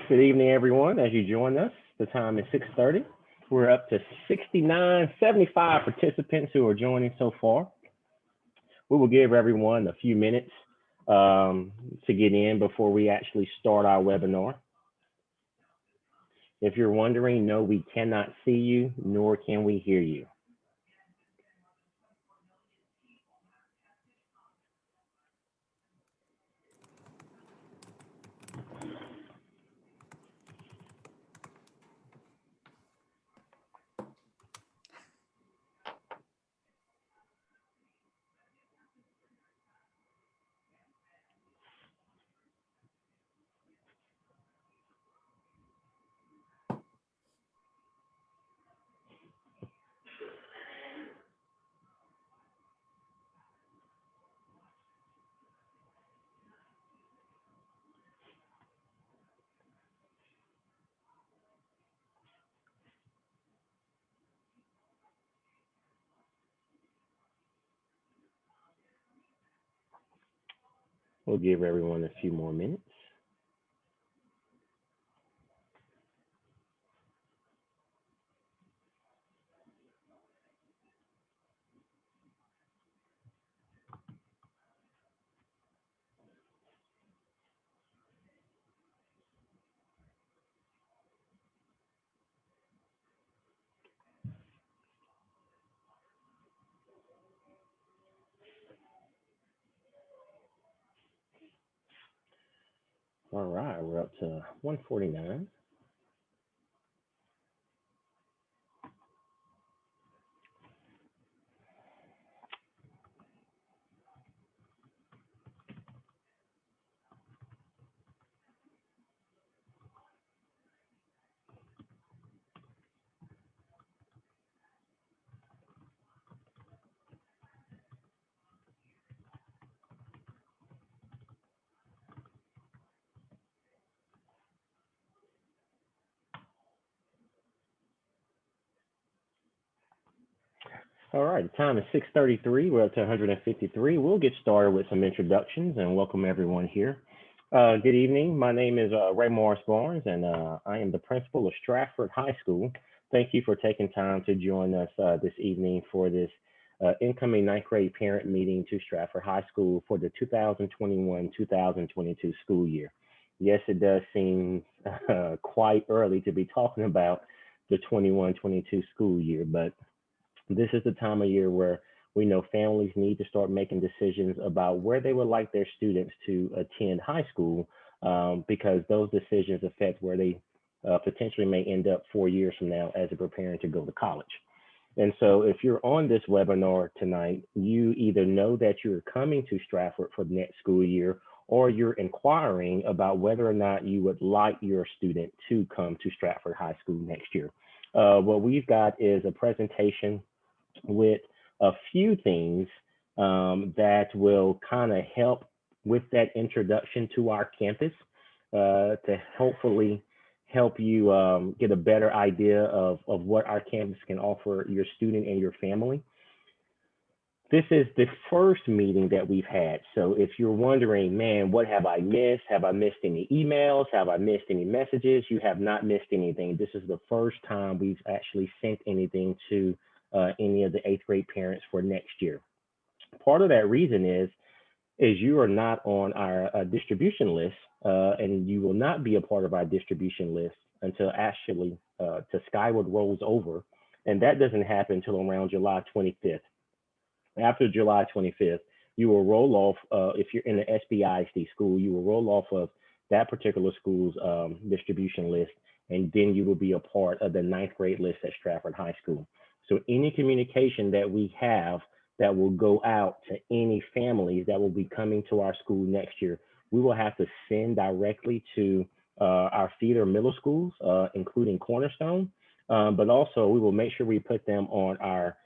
Good evening, everyone. As you join us, the time is 6:30. We're up to 69, 75 participants who are joining so far. We will give everyone a few minutes to get in before we actually start our webinar. If you're wondering, no, we cannot see you, nor can we hear you. We'll give everyone a few more minutes. All right, we're up to 149. All right, the time is 6:33. We're up to 153. We'll get started with some introductions and welcome everyone here. Good evening. My name is Ray Morris Barnes, and I am the principal of Stratford High School. Thank you for taking time to join us this evening for this incoming ninth grade parent meeting to Stratford High School for the 2021-2022 school year. Yes, it does seem quite early to be talking about the 21-22 school year, but this is the time of year where we know families need to start making decisions about where they would like their students to attend high school, because those decisions affect where they potentially may end up 4 years from now as they're preparing to go to college. And so if you're on this webinar tonight, you either know that you're coming to Stratford for the next school year, or you're inquiring about whether or not you would like your student to come to Stratford High School next year. What we've got is a presentation with a few things that will kind of help with that introduction to our campus to hopefully help you get a better idea of what our campus can offer your student and your family. This is the first meeting that we've had. So if you're wondering, man, what have I missed? Have I missed any emails? Have I missed any messages? You have not missed anything. This is the first time we've actually sent anything to any of the eighth grade parents for next year. Part of that reason is you are not on our distribution list, and you will not be a part of our distribution list until actually to Skyward rolls over. And that doesn't happen until around July 25th. After July 25th, you will roll off, if you're in an SBISD school, you will roll off of that particular school's distribution list, and then you will be a part of the ninth grade list at Stratford High School. So any communication that we have that will go out to any families that will be coming to our school next year, we will have to send directly to our feeder middle schools, including Cornerstone, but also we will make sure we put them on our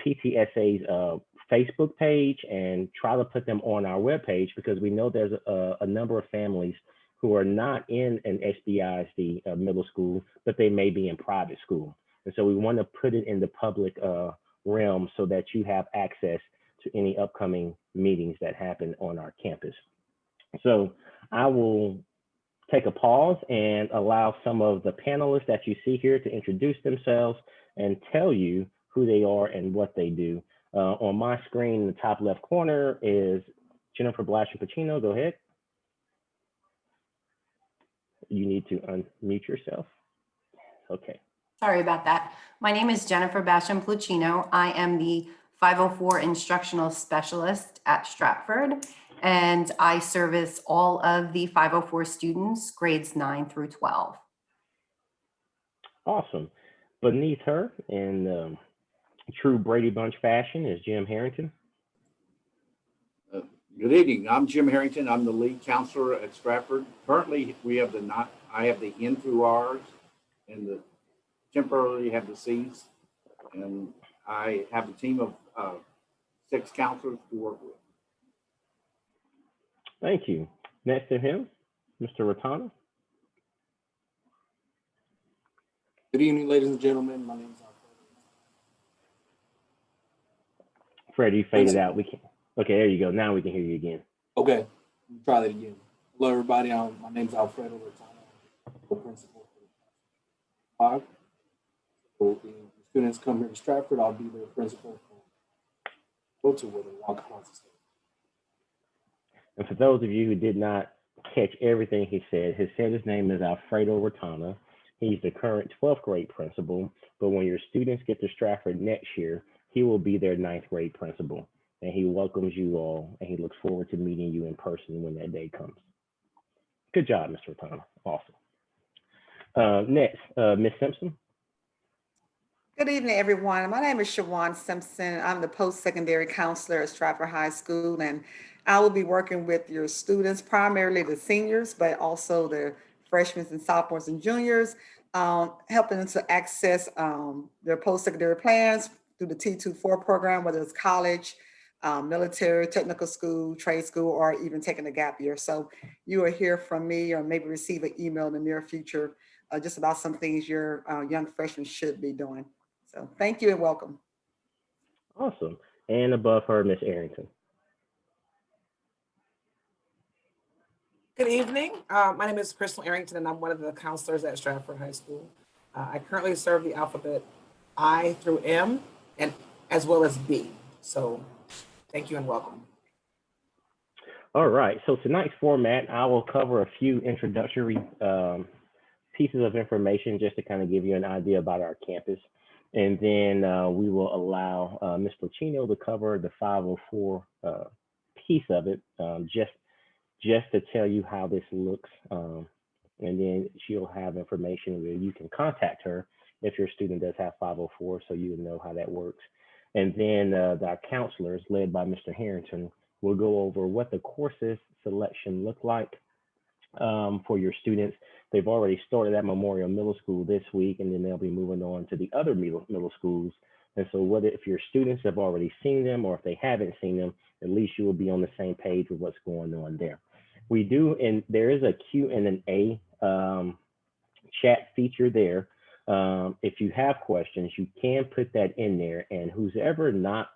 PTSA's Facebook page and try to put them on our webpage, because we know there's a number of families who are not in an SBISD middle school, but they may be in private school. And so we want to put it in the public realm so that you have access to any upcoming meetings that happen on our campus. So I will take a pause and allow some of the panelists that you see here to introduce themselves and tell you who they are and what they do. On my screen in the top left corner is Jennifer Blasher-Pacino. Go ahead. You need to unmute yourself. Okay. Sorry about that. My name is Jennifer Basham-Pluchino. I am the 504 Instructional Specialist at Stratford, and I service all of the 504 students, grades 9 through 12. Awesome. Beneath her, in true Brady Bunch fashion, is Jim Harrington. Good evening. I'm Jim Harrington. I'm the lead counselor at Stratford. Currently, I have the N through R's, and temporarily have the C's, and I have a team of 6 counselors to work with. Thank you. Next to him, Mr. Ratana. Good evening, ladies and gentlemen. My name is Freddie, you faded out. We can. Okay, there you go. Now we can hear you again. Okay, try that again. Hello, everybody. My name is Alfredo Ratana, principal for 5. So if students come here to Stratford, I'll be their principal for go to where they walk across the stage. And for those of you who did not catch everything he said, his name is Alfredo Ratana. He's the current 12th grade principal, but when your students get to Stratford next year, he will be their 9th grade principal. And he welcomes you all, and he looks forward to meeting you in person when that day comes. Good job, Mr. Ratana. Awesome. Next, Ms. Simpson. Good evening, everyone. My name is Shawn Simpson. I'm the post-secondary counselor at Stratford High School, and I will be working with your students, primarily the seniors, but also the freshmen and sophomores and juniors, helping them to access their post-secondary plans through the T24 program, whether it's college, military, technical school, trade school, or even taking a gap year. So you will hear from me or maybe receive an email in the near future just about some things your young freshmen should be doing. So thank you and welcome. Awesome. And above her, Ms. Arrington. Good evening. My name is Crystal Arrington, and I'm one of the counselors at Stratford High School. I currently serve the alphabet I through M, and as well as B. So thank you and welcome. All right. So tonight's format, I will cover a few introductory pieces of information just to kind of give you an idea about our campus. And then we will allow Ms. Pluchino to cover the 504 piece of it, just to tell you how this looks. And then she'll have information where you can contact her if your student does have 504, so you know how that works. And then our counselors, led by Mr. Harrington, will go over what the courses selection look like for your students. They've already started at Memorial Middle School this week, and then they'll be moving on to the other middle schools. And so whether if your students have already seen them or if they haven't seen them, at least you will be on the same page with what's going on there. We do, and there is a Q&A chat feature there. If you have questions, you can put that in there, and who's ever not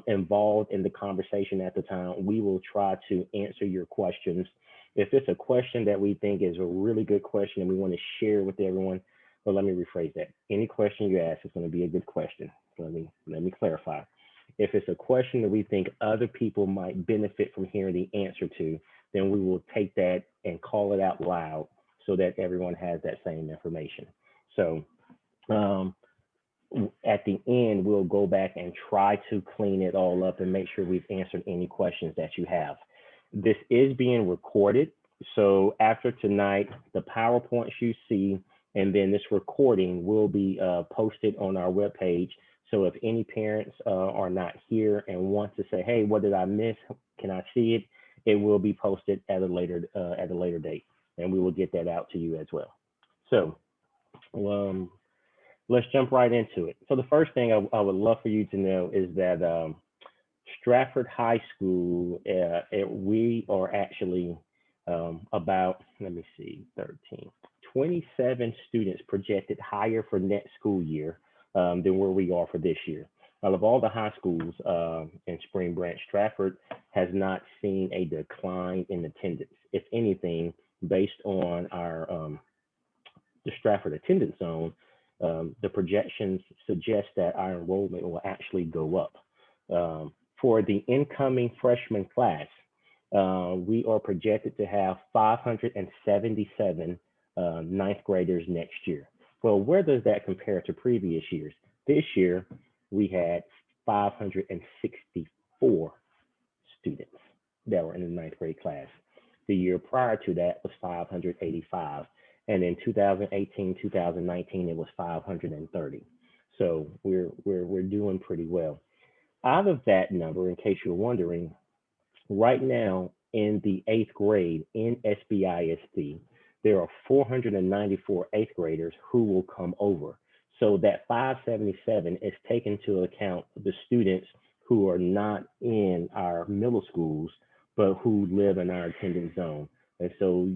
involved in the conversation at the time, we will try to answer your questions. If it's a question that we think is a really good question and we want to share with everyone, well, let me rephrase that. Any question you ask is going to be a good question. Let me clarify. If it's a question that we think other people might benefit from hearing the answer to, then we will take that and call it out loud so that everyone has that same information. So at the end, we'll go back and try to clean it all up and make sure we've answered any questions that you have. This is being recorded. So after tonight, the PowerPoints you see, and then this recording will be posted on our webpage. So if any parents are not here and want to say, hey, what did I miss? Can I see it? It will be posted at a later date, and we will get that out to you as well. So let's jump right into it. So the first thing I would love for you to know is that Stratford High School, we are actually about, 27 students projected higher for next school year than where we are for this year. Out of all the high schools in Spring Branch, Stratford has not seen a decline in attendance. If anything, based on the Stratford attendance zone, the projections suggest that our enrollment will actually go up. For the incoming freshman class, we are projected to have 577 ninth graders next year. Well, where does that compare to previous years? This year, we had 564 students that were in the ninth grade class. The year prior to that was 585. And in 2018, 2019, it was 530. So we're doing pretty well. Out of that number, in case you're wondering, right now in the eighth grade in SBISD, there are 494 eighth graders who will come over. So that 577 is taken into account the students who are not in our middle schools, but who live in our attendance zone. And so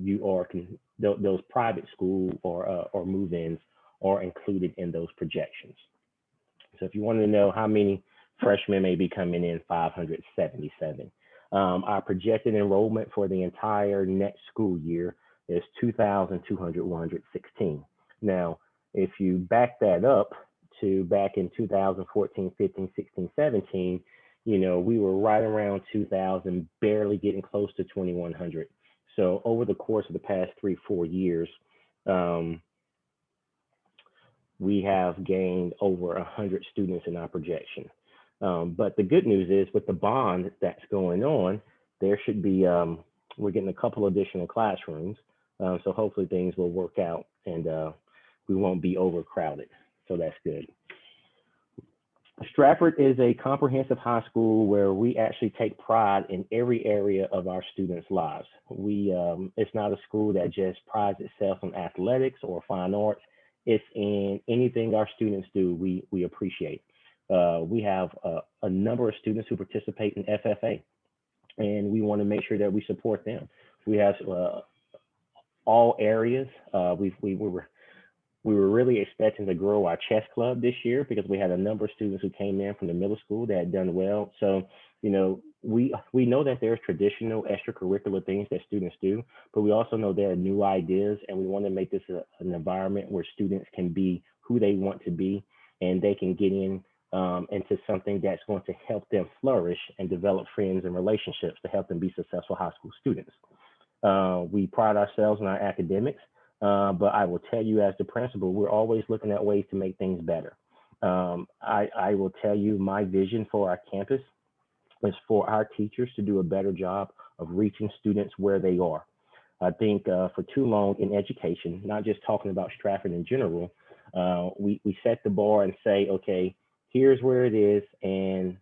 those private school or move-ins are included in those projections. So if you want to know how many freshmen may be coming in, 577. Our projected enrollment for the entire next school year is 2,116. Now, if you back that up to back in 2014, 15, 16, 17, we were right around 2,000, barely getting close to 2,100. So over the course of the past 3-4 years, we have gained over 100 students in our projection. But the good news is with the bond that's going on, there should be, we're getting a couple additional classrooms. So hopefully things will work out and we won't be overcrowded. So that's good. Stratford is a comprehensive high school where we actually take pride in every area of our students' lives. It's not a school that just prides itself on athletics or fine arts. It's in anything our students do, we appreciate. We have a number of students who participate in FFA, and we want to make sure that we support them. We have all areas. We were really expecting to grow our chess club this year because we had a number of students who came in from the middle school that had done well. So, we know that there's traditional extracurricular things that students do, but we also know there are new ideas, and we want to make this an environment where students can be who they want to be, and they can get into something that's going to help them flourish and develop friends and relationships to help them be successful high school students. We pride ourselves in our academics, but I will tell you as the principal, we're always looking at ways to make things better. I will tell you my vision for our campus is for our teachers to do a better job of reaching students where they are. I think for too long in education, not just talking about Stratford in general, we set the bar and say, okay, here's where it is, and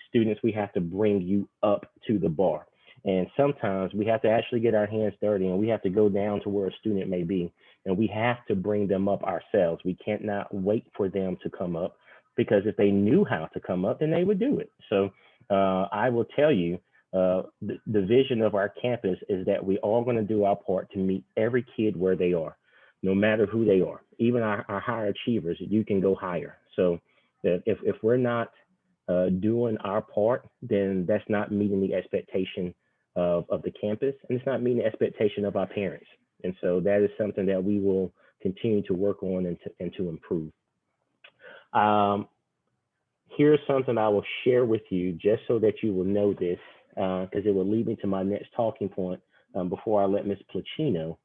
students, we have to bring you up to the bar. And sometimes we have to actually get our hands dirty, and we have to go down to where a student may be, and we have to bring them up ourselves. We can't not wait for them to come up, because if they knew how to come up, then they would do it. So I will tell you, the vision of our campus is that we all going to do our part to meet every kid where they are, no matter who they are. Even our higher achievers, you can go higher. So if we're not doing our part, then that's not meeting the expectation of the campus, and it's not meeting the expectation of our parents. And so that is something that we will continue to work on and to improve. Here's something I will share with you just so that you will know this, because it will lead me to my next talking point before I let Ms. Placino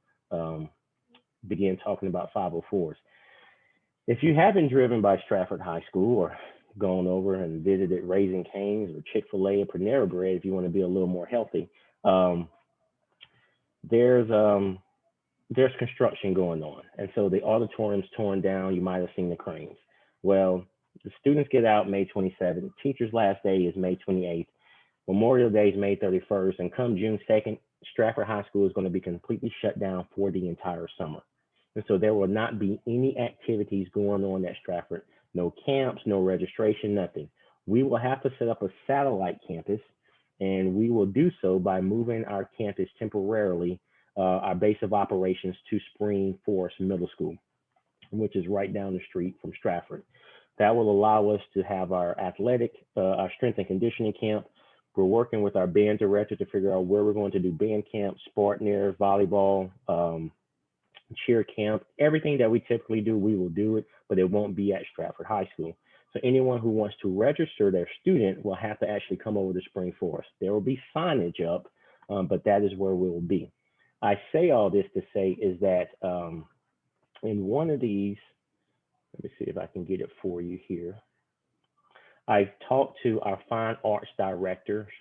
begin talking about 504s. If you haven't driven by Stratford High School or gone over and visited Raising Cane's or Chick-fil-A or Panera Bread, if you want to be a little more healthy, there's construction going on. And so the auditorium's torn down. You might have seen the cranes. Well, the students get out May 27th. Teachers' last day is May 28th. Memorial Day is May 31st. And come June 2nd, Stratford High School is going to be completely shut down for the entire summer. And so there will not be any activities going on at Stratford, no camps, no registration, nothing. We will have to set up a satellite campus, and we will do so by moving our campus temporarily, our base of operations, to Spring Forest Middle School, which is right down the street from Stratford. That will allow us to have our athletic, our strength and conditioning camp. We're working with our band director to figure out where we're going to do band camp, Spartner, volleyball, cheer camp. Everything that we typically do, we will do it, but it won't be at Stratford High School. So anyone who wants to register their student will have to actually come over to Spring Forest. There will be signage up, but that is where we will be. I say all this to say is that in one of these, let me see if I can get it for you here. I've talked to our fine arts directors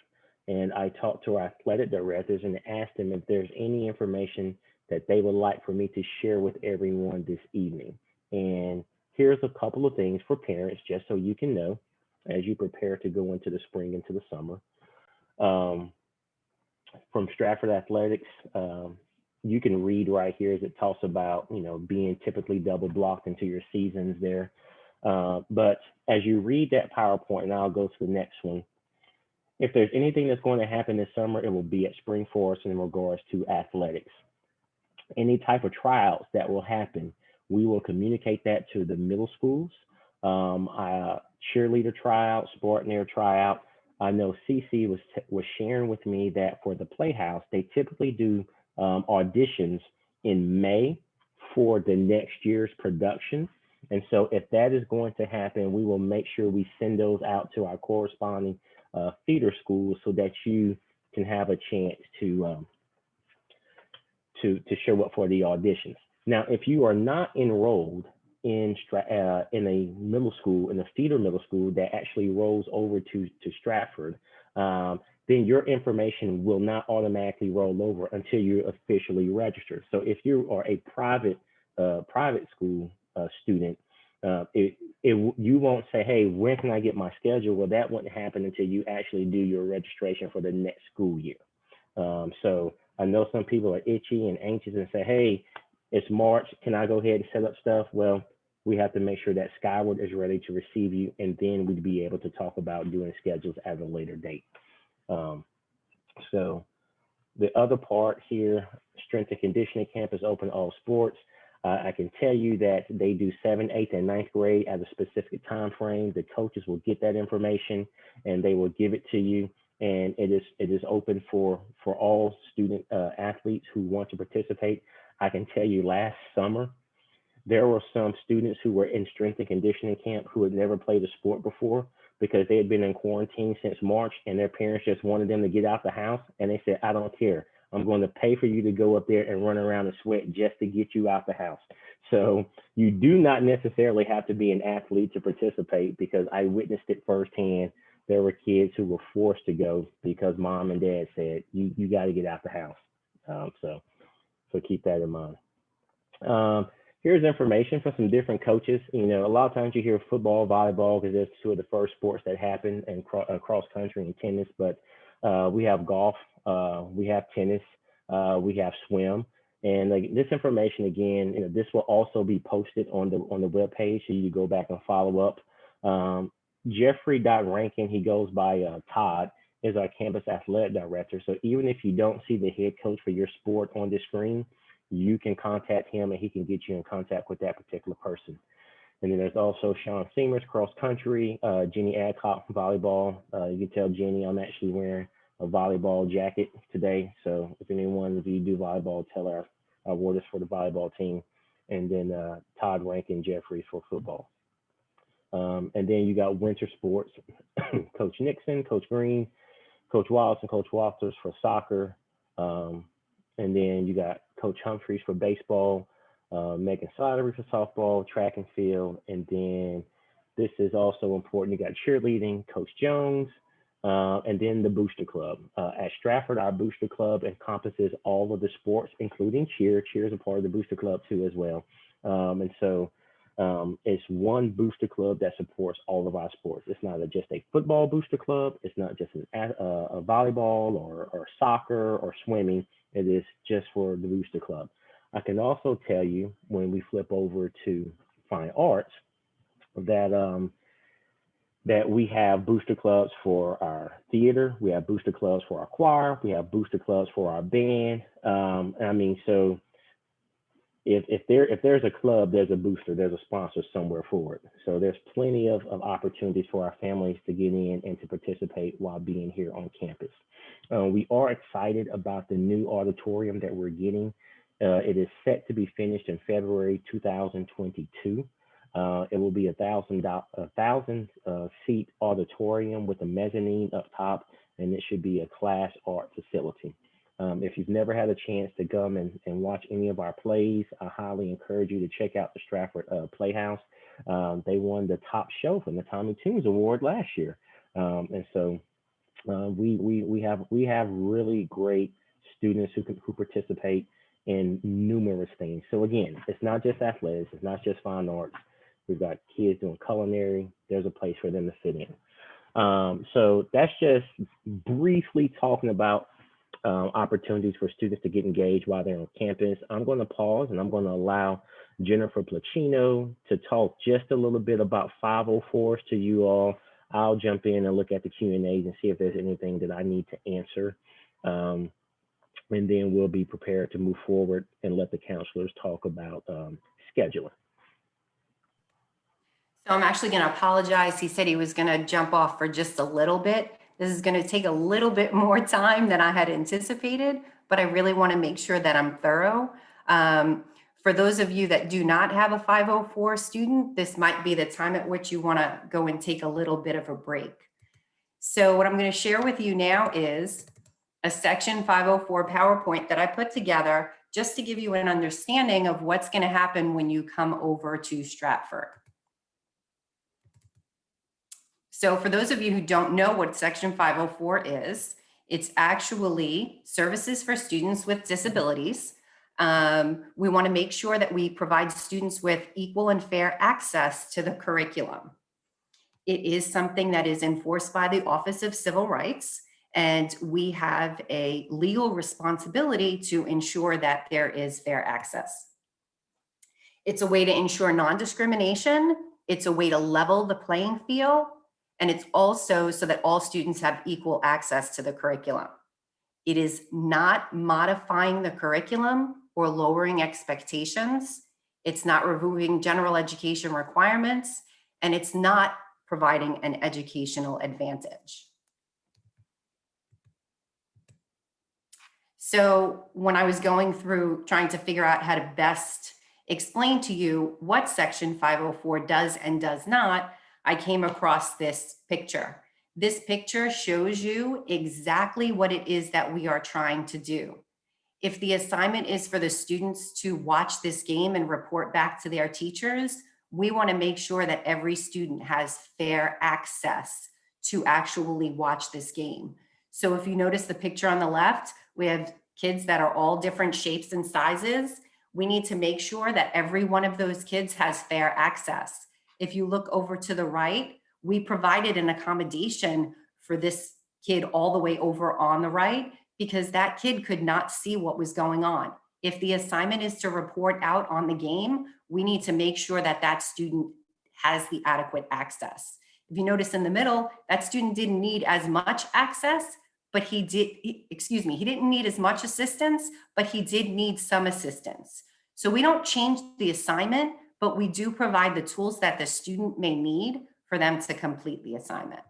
and I talked to our athletic directors and asked them if there's any information that they would like for me to share with everyone this evening. And here's a couple of things for parents, just so you can know as you prepare to go into the spring, into the summer. From Stratford Athletics, you can read right here as it talks about, being typically double blocked into your seasons there. But as you read that PowerPoint, and I'll go to the next one, if there's anything that's going to happen this summer, it will be at Spring Forest in regards to athletics. Any type of tryouts that will happen, we will communicate that to the middle schools. Cheerleader tryout, Spartner tryout. I know CC was sharing with me that for the Playhouse, they typically do auditions in May for the next year's production. And so if that is going to happen, we will make sure we send those out to our corresponding feeder schools so that you can have a chance to show up for the auditions. Now, if you are not enrolled in a middle school, in a feeder middle school that actually rolls over to Stratford, then your information will not automatically roll over until you're officially registered. So if you are a private school student, you won't say, hey, when can I get my schedule? Well, that wouldn't happen until you actually do your registration for the next school year. So I know some people are itchy and anxious and say, hey, it's March, can I go ahead and set up stuff? Well, we have to make sure that Skyward is ready to receive you, and then we'd be able to talk about doing schedules at a later date. So the other part here, strength and conditioning camp is open to all sports. I can tell you that they do 7th, 8th, and 9th grade at a specific time frame. The coaches will get that information and they will give it to you. And it is open for all student athletes who want to participate. I can tell you last summer, there were some students who were in strength and conditioning camp who had never played a sport before because they had been in quarantine since March and their parents just wanted them to get out the house. And they said, I don't care. I'm going to pay for you to go up there and run around and sweat just to get you out the house. So you do not necessarily have to be an athlete to participate, because I witnessed it firsthand. There were kids who were forced to go because mom and dad said, you got to get out the house. So keep that in mind. Here's information for some different coaches. A lot of times you hear football, volleyball, because there's two of the first sports that happen, and cross country and tennis, but we have golf, we have tennis, we have swim. And this information, again, this will also be posted on the webpage, so you go back and follow up. Jeffrey.Rankin, he goes by Todd, is our campus athletic director. So even if you don't see the head coach for your sport on the screen, you can contact him and he can get you in contact with that particular person. And then there's also Shawn Simpson, cross country, Jenny Adcock, volleyball. You can tell Jenny I'm actually wearing a volleyball jacket today. So if anyone of you do volleyball, tell her I wore this for the volleyball team. And then Todd Rankin Jeffries for football. And then you got winter sports, Coach Nixon, Coach Green, Coach Wallace, and Coach Walters for soccer. And then you got Coach Humphreys for baseball, Megan Slattery for softball, track and field. And then this is also important. You got cheerleading, Coach Jones, and then the Booster Club. At Stratford, our Booster Club encompasses all of the sports, including cheer. Cheer is a part of the Booster Club too as well. And so it's one Booster Club that supports all of our sports. It's not just a football Booster Club. It's not just a volleyball or soccer or swimming. It is just for the Booster Club. I can also tell you, when we flip over to Fine Arts, that that we have booster clubs for our theater, we have booster clubs for our choir, we have booster clubs for our band. So if there's a club, there's a booster, there's a sponsor somewhere for it. So there's plenty of opportunities for our families to get in and to participate while being here on campus. We are excited about the new auditorium that we're getting. It is set to be finished in February 2022. It will be a 1,000 seat auditorium with a mezzanine up top, and it should be a class art facility. If you've never had a chance to come and watch any of our plays, I highly encourage you to check out the Stratford Playhouse. They won the top show from the Tommy Tunes Award last year. And so we have really great students who participate in numerous things. So again, it's not just athletics, it's not just fine arts. We've got kids doing culinary. There's a place for them to fit in. So that's just briefly talking about opportunities for students to get engaged while they're on campus. I'm going to pause and I'm going to allow Jennifer Placino to talk just a little bit about 504s to you all. I'll jump in and look at the Q&As and see if there's anything that I need to answer. And then we'll be prepared to move forward and let the counselors talk about scheduling. So I'm actually going to apologize. He said he was going to jump off for just a little bit. This is going to take a little bit more time than I had anticipated, but I really want to make sure that I'm thorough. For those of you that do not have a 504 student, this might be the time at which you want to go and take a little bit of a break. So what I'm going to share with you now is a Section 504 PowerPoint that I put together just to give you an understanding of what's going to happen when you come over to Stratford. So for those of you who don't know what Section 504 is, it's actually services for students with disabilities. We want to make sure that we provide students with equal and fair access to the curriculum. It is something that is enforced by the Office of Civil Rights, and we have a legal responsibility to ensure that there is fair access. It's a way to ensure non-discrimination. It's a way to level the playing field. And it's also so that all students have equal access to the curriculum. It is not modifying the curriculum or lowering expectations. It's not removing general education requirements, and it's not providing an educational advantage. So when I was going through trying to figure out how to best explain to you what Section 504 does and does not, I came across this picture. This picture shows you exactly what it is that we are trying to do. If the assignment is for the students to watch this game and report back to their teachers, we want to make sure that every student has fair access to actually watch this game. So if you notice the picture on the left, we have kids that are all different shapes and sizes. We need to make sure that every one of those kids has fair access. If you look over to the right, we provided an accommodation for this kid all the way over on the right because that kid could not see what was going on. If the assignment is to report out on the game, we need to make sure that that student has the adequate access. If you notice in the middle, that student didn't need as much access, but he didn't need as much assistance, but he did need some assistance. So we don't change the assignment, but we do provide the tools that the student may need for them to complete the assignment.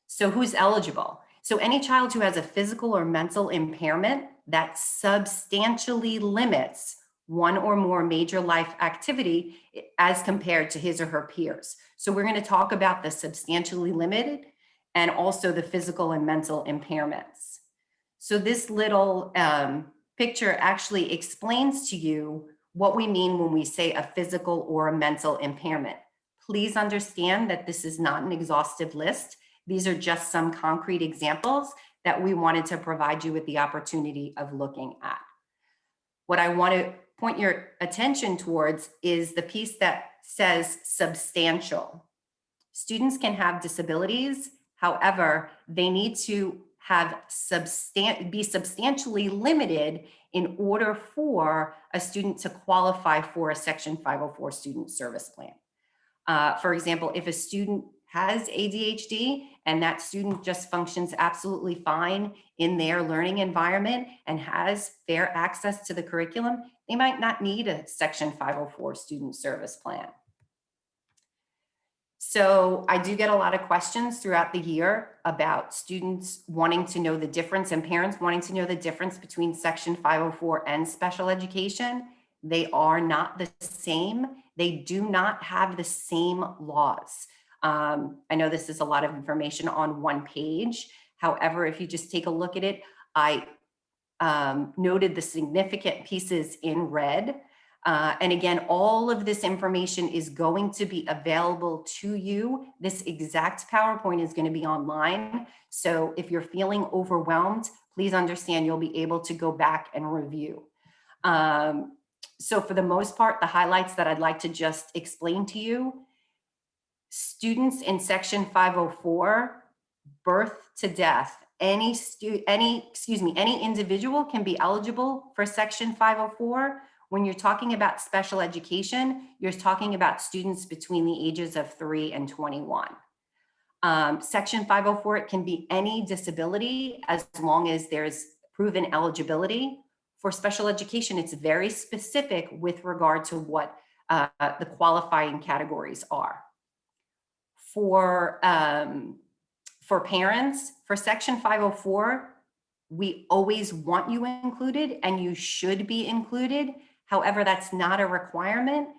So who's eligible? So any child who has a physical or mental impairment that substantially limits one or more major life activity as compared to his or her peers. So we're going to talk about the substantially limited and also the physical and mental impairments. So this little picture actually explains to you what we mean when we say a physical or a mental impairment. Please understand that this is not an exhaustive list. These are just some concrete examples that we wanted to provide you with the opportunity of looking at. What I want to point your attention towards is the piece that says substantial. Students can have disabilities, however, they need to have be substantially limited in order for a student to qualify for a Section 504 student service plan. For example, if a student has ADHD and that student just functions absolutely fine in their learning environment and has fair access to the curriculum, they might not need a Section 504 student service plan. So I do get a lot of questions throughout the year about students wanting to know the difference and parents wanting to know the difference between Section 504 and special education. They are not the same. They do not have the same laws. I know this is a lot of information on one page. However, if you just take a look at it, I noted the significant pieces in red. And again, all of this information is going to be available to you. This exact PowerPoint is going to be online. So if you're feeling overwhelmed, please understand you'll be able to go back and review. So for the most part, the highlights that I'd like to just explain to you, students in Section 504, birth to death, any individual can be eligible for Section 504. When you're talking about special education, you're talking about students between the ages of 3 and 21. Section 504, it can be any disability as long as there's proven eligibility. For special education, it's very specific with regard to what the qualifying categories are. For parents, for Section 504, we always want you included and you should be included. However, that's not a requirement.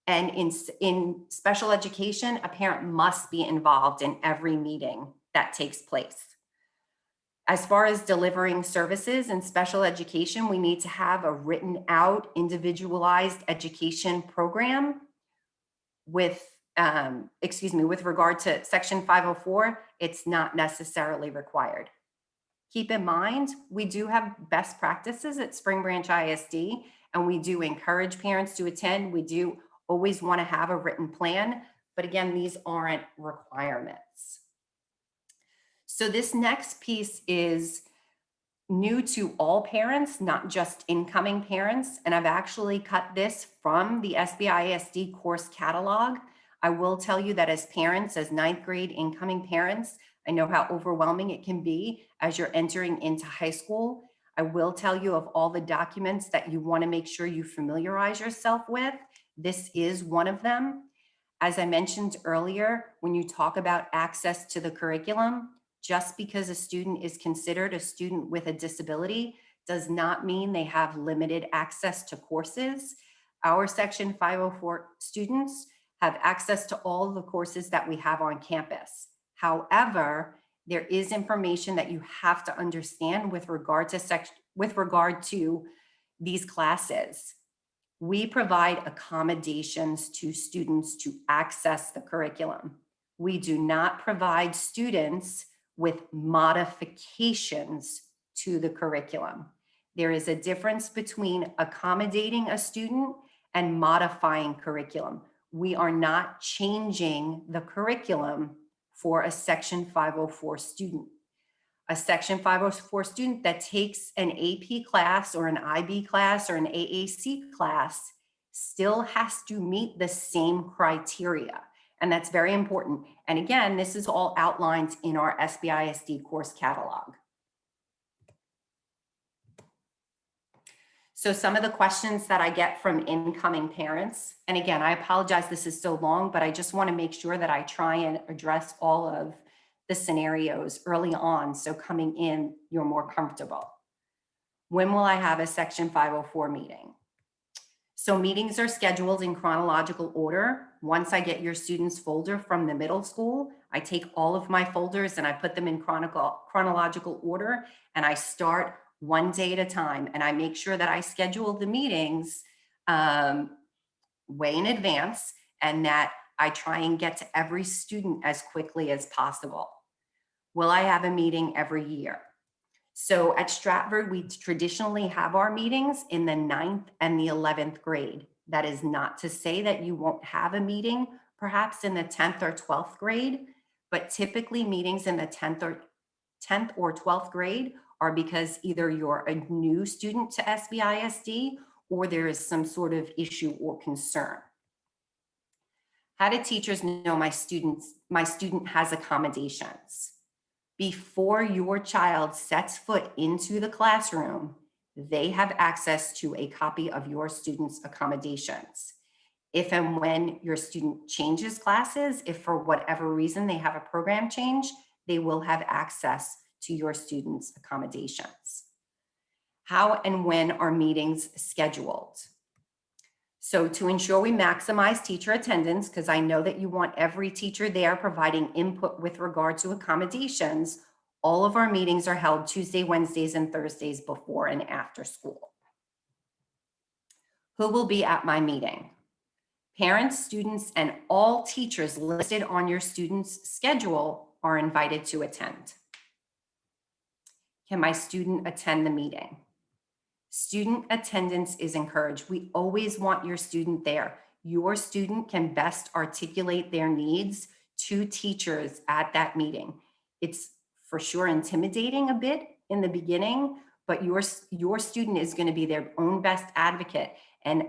And in special education, a parent must be involved in every meeting that takes place. As far as delivering services in special education, we need to have a written out, individualized education program. With regard to Section 504, it's not necessarily required. Keep in mind, we do have best practices at Spring Branch ISD, and we do encourage parents to attend. We do always want to have a written plan, but again, these aren't requirements. So this next piece is new to all parents, not just incoming parents, and I've actually cut this from the SBISD course catalog. I will tell you that as parents, as 9th grade incoming parents, I know how overwhelming it can be as you're entering into high school. I will tell you of all the documents that you want to make sure you familiarize yourself with. This is one of them. As I mentioned earlier, when you talk about access to the curriculum, just because a student is considered a student with a disability does not mean they have limited access to courses. Our Section 504 students have access to all of the courses that we have on campus. However, there is information that you have to understand with regard to these classes. We provide accommodations to students to access the curriculum. We do not provide students with modifications to the curriculum. There is a difference between accommodating a student and modifying curriculum. We are not changing the curriculum for a Section 504 student. A Section 504 student that takes an AP class or an IB class or an AAC class still has to meet the same criteria. And that's very important. And again, this is all outlined in our SBISD course catalog. So some of the questions that I get from incoming parents, and again, I apologize this is so long, but I just want to make sure that I try and address all of the scenarios early on, so coming in, you're more comfortable. When will I have a Section 504 meeting? So meetings are scheduled in chronological order. Once I get your students' folder from the middle school, I take all of my folders and I put them in chronological order, and I start one day at a time. And I make sure that I schedule the meetings way in advance, and that I try and get to every student as quickly as possible. Will I have a meeting every year? So at Stratford, we traditionally have our meetings in the 9th and the 11th grade. That is not to say that you won't have a meeting perhaps in the 10th or 12th grade, but typically meetings in the 10th or 12th grade are because either you're a new student to SBISD or there is some sort of issue or concern. How do teachers know my student has accommodations? Before your child sets foot into the classroom, they have access to a copy of your student's accommodations. If and when your student changes classes, if for whatever reason they have a program change, they will have access to your student's accommodations. How and when are meetings scheduled? So to ensure we maximize teacher attendance, because I know that you want every teacher there providing input with regard to accommodations, all of our meetings are held Tuesday, Wednesdays, and Thursdays before and after school. Who will be at my meeting? Parents, students, and all teachers listed on your student's schedule are invited to attend. Can my student attend the meeting? Student attendance is encouraged. We always want your student there. Your student can best articulate their needs to teachers at that meeting. It's for sure intimidating a bit in the beginning, but your student is going to be their own best advocate. And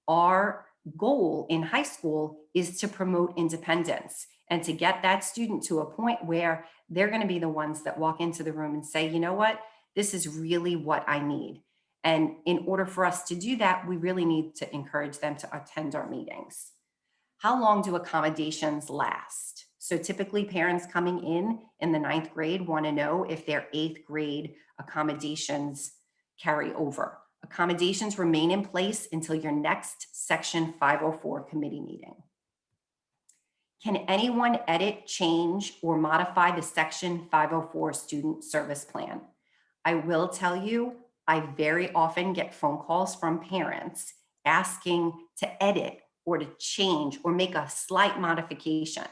our goal in high school is to promote independence and to get that student to a point where they're going to be the ones that walk into the room and say, you know what, this is really what I need. And in order for us to do that, we really need to encourage them to attend our meetings. How long do accommodations last? So typically parents coming in the 9th grade want to know if their 8th grade accommodations carry over. Accommodations remain in place until your next Section 504 committee meeting. Can anyone edit, change, or modify the Section 504 student service plan? I will tell you, I very often get phone calls from parents asking to edit or to change or make a slight modification.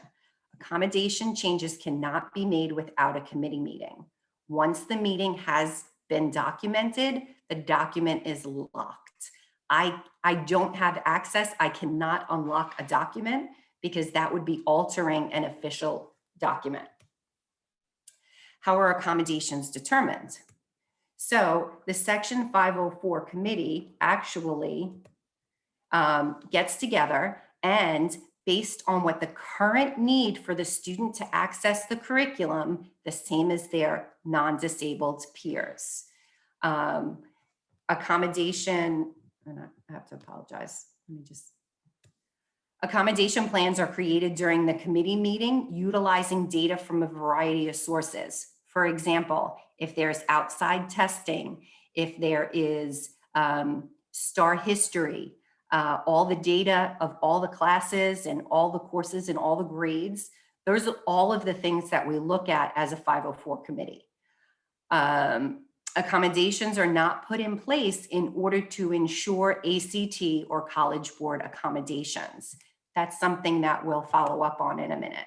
Accommodation changes cannot be made without a committee meeting. Once the meeting has been documented, the document is locked. I don't have access. I cannot unlock a document because that would be altering an official document. How are accommodations determined? So the Section 504 committee actually gets together, and based on what the current need for the student to access the curriculum, the same as their non-disabled peers. Accommodation, and I have to apologize. Accommodation plans are created during the committee meeting utilizing data from a variety of sources. For example, if there's outside testing, if there is STAR history, all the data of all the classes and all the courses and all the grades, those are all of the things that we look at as a 504 committee. Accommodations are not put in place in order to ensure ACT or College Board accommodations. That's something that we'll follow up on in a minute.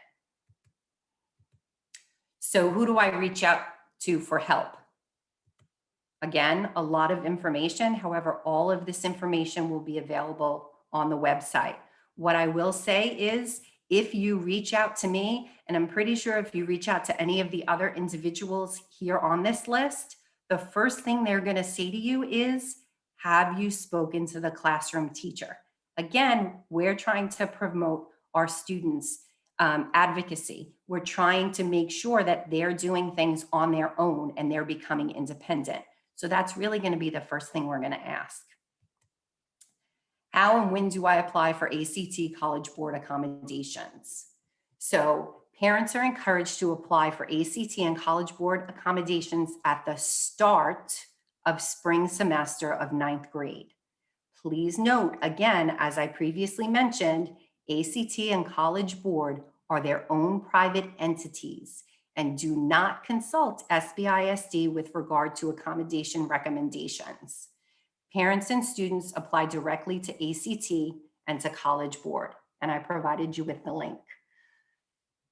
So who do I reach out to for help? Again, a lot of information. However, all of this information will be available on the website. What I will say is, if you reach out to me, and I'm pretty sure if you reach out to any of the other individuals here on this list, the first thing they're going to say to you is, have you spoken to the classroom teacher? Again, we're trying to promote our students' advocacy. We're trying to make sure that they're doing things on their own and they're becoming independent. So that's really going to be the first thing we're going to ask. How and when do I apply for ACT College Board accommodations? So parents are encouraged to apply for ACT and College Board accommodations at the start of spring semester of 9th grade. Please note, again, as I previously mentioned, ACT and College Board are their own private entities and do not consult SBISD with regard to accommodation recommendations. Parents and students apply directly to ACT and to College Board, and I provided you with the link.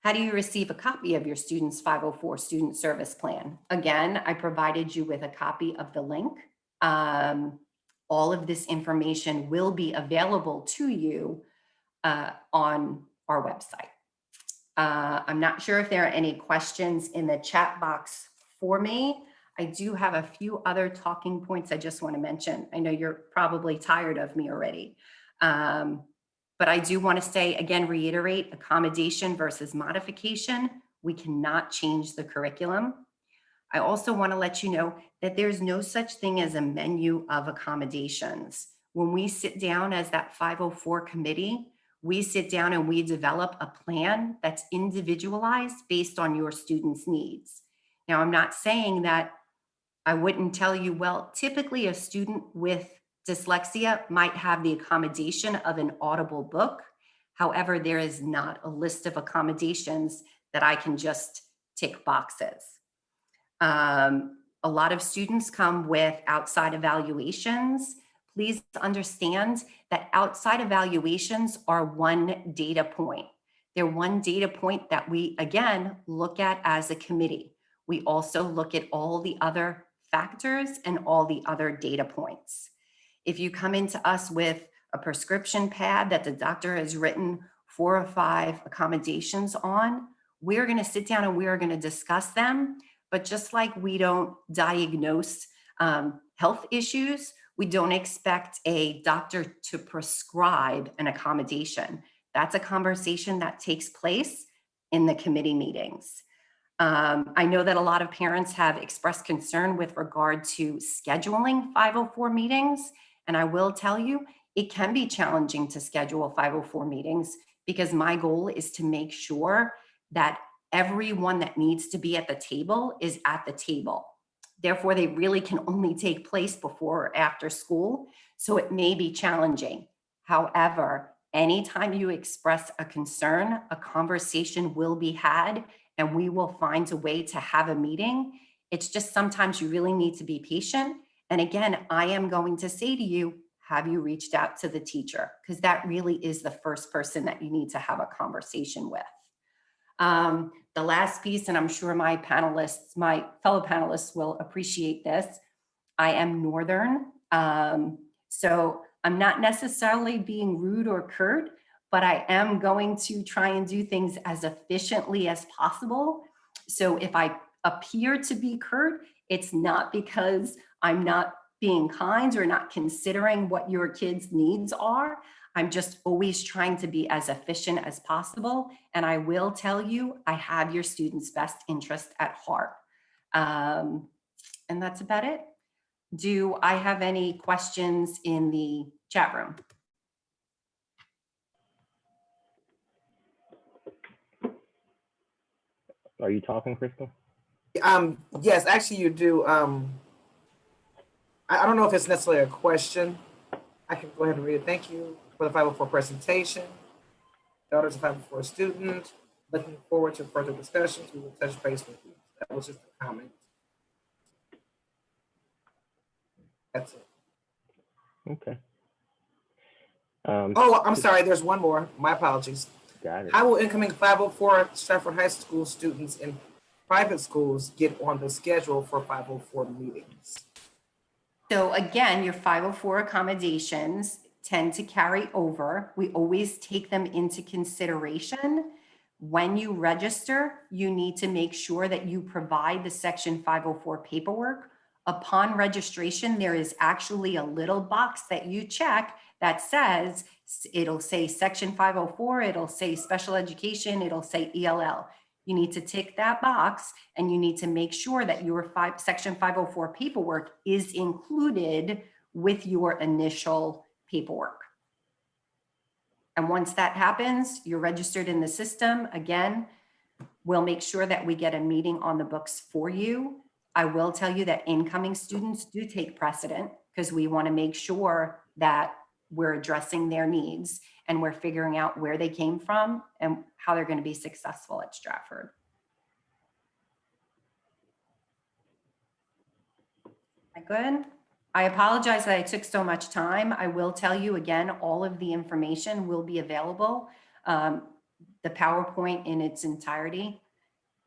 How do you receive a copy of your student's 504 student service plan? Again, I provided you with a copy of the link. All of this information will be available to you on our website. I'm not sure if there are any questions in the chat box for me. I do have a few other talking points I just want to mention. I know you're probably tired of me already. But I do want to say, again, reiterate accommodation versus modification. We cannot change the curriculum. I also want to let you know that there's no such thing as a menu of accommodations. When we sit down as that 504 committee, we sit down and we develop a plan that's individualized based on your students' needs. Now, I'm not saying that I wouldn't tell you, well, typically a student with dyslexia might have the accommodation of an audible book. However, there is not a list of accommodations that I can just tick boxes. A lot of students come with outside evaluations. Please understand that outside evaluations are one data point. They're one data point that we, again, look at as a committee. We also look at all the other factors and all the other data points. If you come into us with a prescription pad that the doctor has written 4 or 5 accommodations on, we're going to sit down and we are going to discuss them. But just like we don't diagnose health issues, we don't expect a doctor to prescribe an accommodation. That's a conversation that takes place in the committee meetings. I know that a lot of parents have expressed concern with regard to scheduling 504 meetings. And I will tell you, it can be challenging to schedule 504 meetings because my goal is to make sure that everyone that needs to be at the table is at the table. Therefore, they really can only take place before or after school. So it may be challenging. However, anytime you express a concern, a conversation will be had and we will find a way to have a meeting. It's just sometimes you really need to be patient. And again, I am going to say to you, have you reached out to the teacher? Because that really is the first person that you need to have a conversation with. The last piece, and I'm sure my fellow panelists will appreciate this, I am Northern. So I'm not necessarily being rude or curt, but I am going to try and do things as efficiently as possible. So if I appear to be curt, it's not because I'm not being kind or not considering what your kids' needs are. I'm just always trying to be as efficient as possible. And I will tell you, I have your students' best interest at heart. And that's about it. Do I have any questions in the chat room? Are you talking, Crystal? Yes, actually you do. I don't know if it's necessarily a question. I can go ahead and read it. Thank you for the 504 presentation. Daughters of 504 student, looking forward to further discussions. We will touch base with you. That was just a comment. That's it. Okay. Oh, I'm sorry. There's one more. My apologies. Got it. How will incoming 504 Stratford High School students in private schools get on the schedule for 504 meetings? So again, your 504 accommodations tend to carry over. We always take them into consideration. When you register, you need to make sure that you provide the Section 504 paperwork. Upon registration, there is actually a little box that you check that says, it'll say Section 504, it'll say special education, it'll say ELL. You need to tick that box and you need to make sure that your Section 504 paperwork is included with your initial paperwork. And once that happens, you're registered in the system. Again, we'll make sure that we get a meeting on the books for you. I will tell you that incoming students do take precedent because we want to make sure that we're addressing their needs and we're figuring out where they came from and how they're going to be successful at Stratford. Am I good? I apologize that I took so much time. I will tell you again, all of the information will be available, the PowerPoint in its entirety.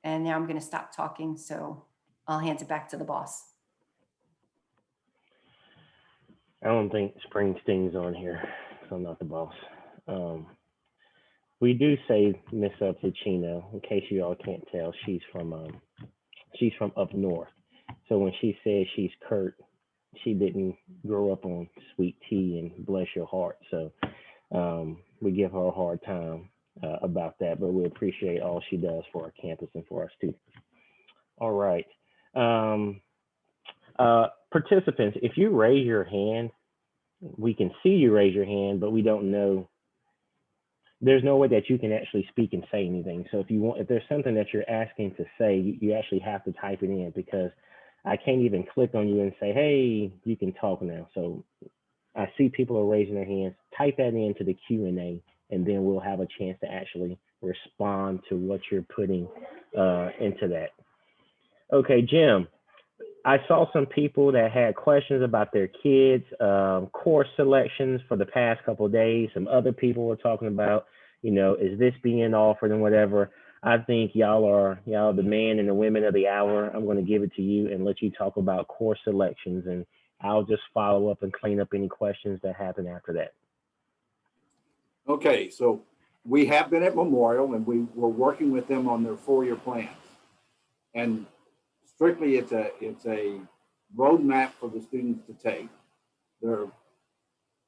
And now I'm going to stop talking, so I'll hand it back to the boss. I don't think Springsteen's on here, so I'm not the boss. We do say Miss Puccino, in case you all can't tell, she's from up north. So when she says she's curt, she didn't grow up on sweet tea and bless your heart. So we give her a hard time about that, but we appreciate all she does for our campus and for our students. All right. Um, Participants, if you raise your hand, we can see you raise your hand, but we don't know. There's no way that you can actually speak and say anything. So if there's something that you're asking to say, you actually have to type it in, because I can't even click on you and say, hey, you can talk now. So I see people are raising their hands. Type that into the Q&A, and then we'll have a chance to actually respond to what you're putting into that. Okay, Jim, I saw some people that had questions about their kids' course selections for the past couple of days. Some other people were talking about, is this being offered and whatever. I think y'all are the man and the women of the hour. I'm going to give it to you and let you talk about course selections, and I'll just follow up and clean up any questions that happen after that. Okay, so we have been at Memorial, and we were working with them on their 4-year plans. And strictly, it's a roadmap for the students to take. They're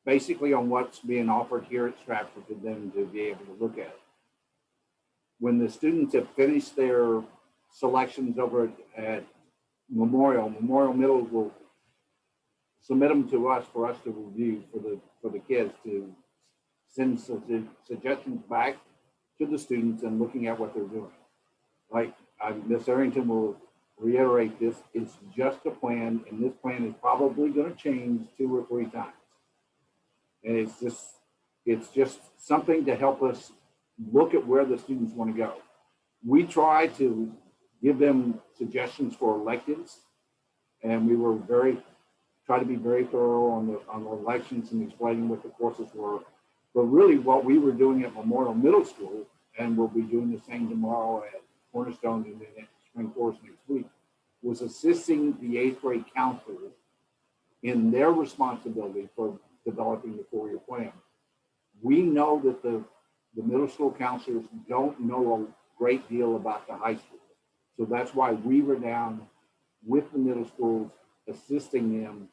basically on what's being offered here at Stratford for them to be able to look at. When the students have finished their selections over at Memorial Middle will submit them to us for us to review for the kids to send suggestions back to the students and looking at what they're doing. Like Ms. Harrington will reiterate this, it's just a plan, and this plan is probably going to change 2 or 3 times. And it's just something to help us look at where the students want to go. We try to give them suggestions for electives, and we were try to be very thorough on the elections and explaining what the courses were. But really what we were doing at Memorial Middle School, and we'll be doing the same tomorrow at Cornerstone and then at Spring Forest next week, was assisting the 8th grade counselors in their responsibility for developing the 4-year plan. We know that the middle school counselors don't know a great deal about the high school. So that's why we were down with the middle schools, assisting them,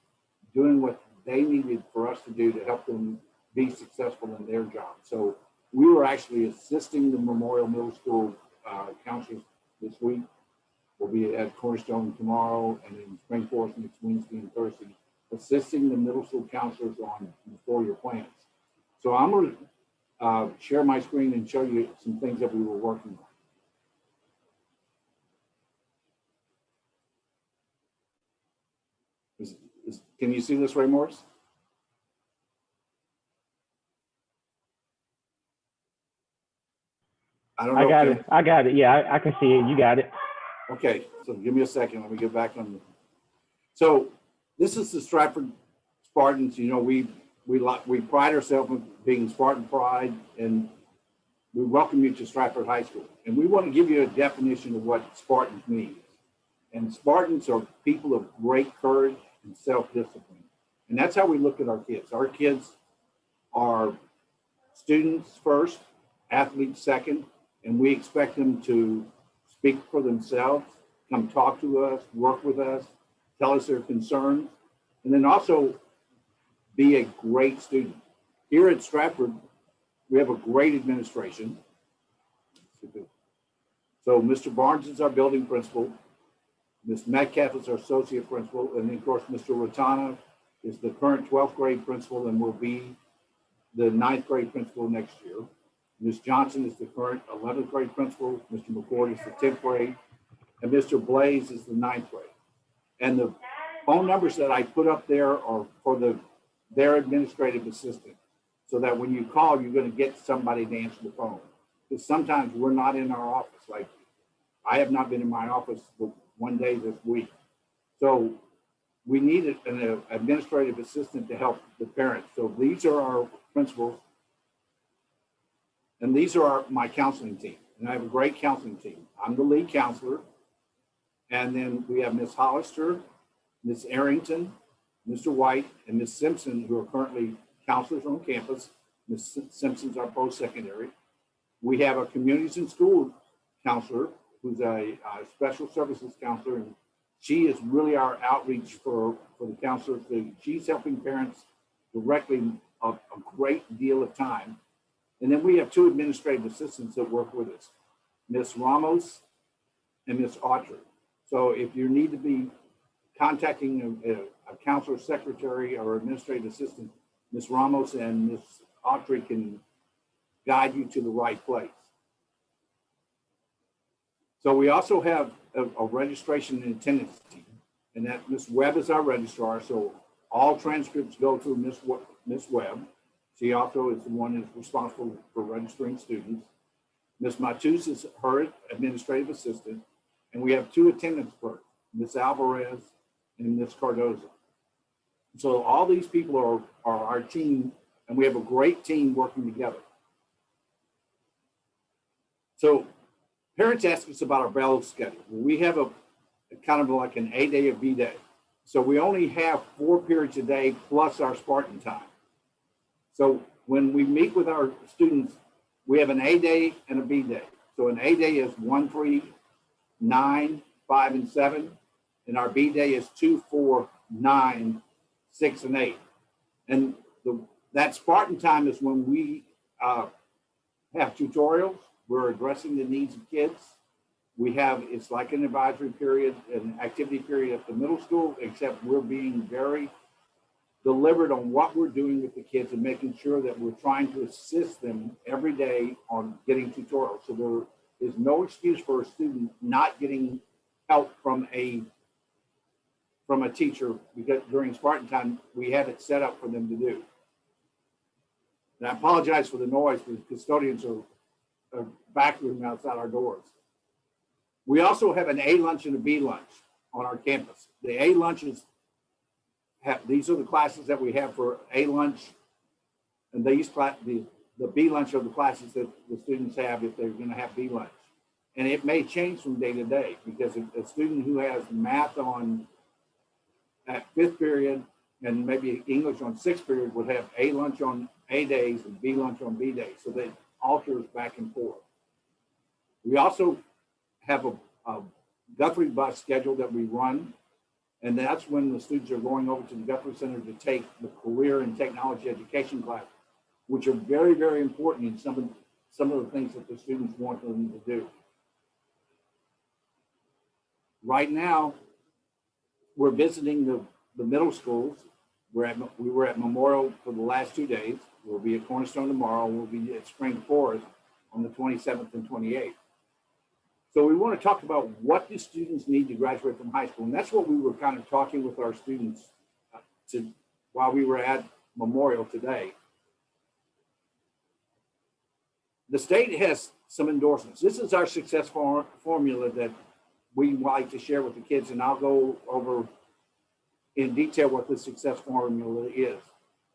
doing what they needed for us to do to help them be successful in their job. So we were actually assisting the Memorial Middle School counselors this week. We'll be at Cornerstone tomorrow and in Spring Forest next Wednesday and Thursday, assisting the middle school counselors on the 4-year plans. So I'm going to share my screen and show you some things that we were working on. Can you see this, Ray Morris? I don't know. I got it. Yeah, I can see it. You got it. Okay, so give me a second. Let me get back on. So this is the Stratford Spartans. We pride ourselves on being Spartan pride, and we welcome you to Stratford High School. And we want to give you a definition of what Spartans means. And Spartans are people of great courage and self-discipline. And that's how we look at our kids. Our kids are students first, athletes second, and we expect them to speak for themselves, come talk to us, work with us, tell us their concerns, and then also be a great student. Here at Stratford, we have a great administration. So Mr. Barnes is our building principal. Ms. Metcalf is our associate principal. And then of course, Mr. Rotana is the current 12th grade principal and will be the 9th grade principal next year. Ms. Johnson is the current 11th grade principal. Mr. McCord is the 10th grade. And Mr. Blaze is the 9th grade. And the phone numbers that I put up there are for their administrative assistant, so that when you call, you're going to get somebody to answer the phone. Because sometimes we're not in our office. Like I have not been in my office for one day this week. So we need an administrative assistant to help the parents. So these are our principals. And these are my counseling team. And I have a great counseling team. I'm the lead counselor. And then we have Ms. Hollister, Ms. Arrington, Mr. White, and Ms. Simpson, who are currently counselors on campus. Ms. Simpson's our post-secondary. We have a communities and school counselor, who's a special services counselor, and she is really our outreach for the counselors. She's helping parents directly a great deal of time. And then we have 2 administrative assistants that work with us, Ms. Ramos and Ms. Autry. So if you need to be contacting a counselor secretary or administrative assistant, Ms. Ramos and Ms. Autry can guide you to the right place. So we also have a registration and attendance team, and that Ms. Webb is our registrar. So all transcripts go through Ms. Webb. She also is the one who's responsible for registering students. Ms. Matus is her administrative assistant, and we have 2 attendance clerks, Ms. Alvarez and Ms. Cardoza. So all these people are our team, and we have a great team working together. So parents ask us about our bell schedule. We have a kind of like an A day, a B day. So we only have 4 periods a day plus our Spartan time. So when we meet with our students, we have an A day and a B day. So an A day is 1, 3, 9, 5, and 7. And our B day is 2, 4, 9, 6, and 8. And that Spartan time is when we have tutorials. We're addressing the needs of kids. It's like an advisory period, an activity period at the middle school, except we're being very deliberate on what we're doing with the kids and making sure that we're trying to assist them every day on getting tutorials. So there is no excuse for a student not getting help from a teacher, because during Spartan time, we have it set up for them to do. And I apologize for the noise, because custodians are back room outside our doors. We also have an A lunch and a B lunch on our campus. The A lunches these are the classes that we have for A lunch, and the B lunch are the classes that the students have if they're going to have B lunch. And it may change from day to day, because a student who has math at 5th period and maybe English on 6th period would have A lunch on A days and B lunch on B days. So they alters back and forth. We also have a Guthrie Bus Schedule that we run, and that's when the students are going over to the Guthrie Center to take the career and technology education class, which are very, very important in some of the things that the students want them to do. Right now, we're visiting the middle schools. We were at Memorial for the last 2 days. We'll be at Cornerstone tomorrow. We'll be at Spring Forest on the 27th and 28th. So we want to talk about what do students need to graduate from high school. And that's what we were kind of talking with our students while we were at Memorial today. The state has some endorsements. This is our success formula that we like to share with the kids, and I'll go over in detail what the success formula is.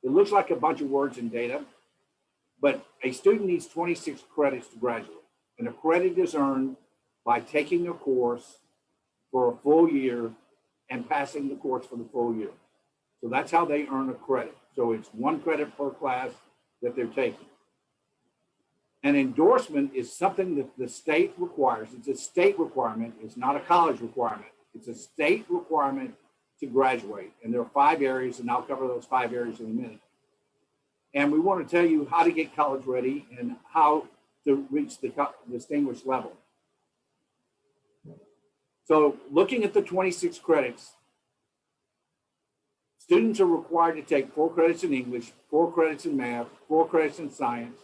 It looks like a bunch of words and data, but a student needs 26 credits to graduate. And a credit is earned by taking a course for a full year and passing the course for the full year. So that's how they earn a credit. So it's 1 credit per class that they're taking. An endorsement is something that the state requires. It's a state requirement. It's not a college requirement. It's a state requirement to graduate. And there are 5 areas, and I'll cover those 5 areas in a minute. And we want to tell you how to get college ready and how to reach the distinguished level. So looking at the 26 credits, students are required to take 4 credits in English, 4 credits in math, 4 credits in science,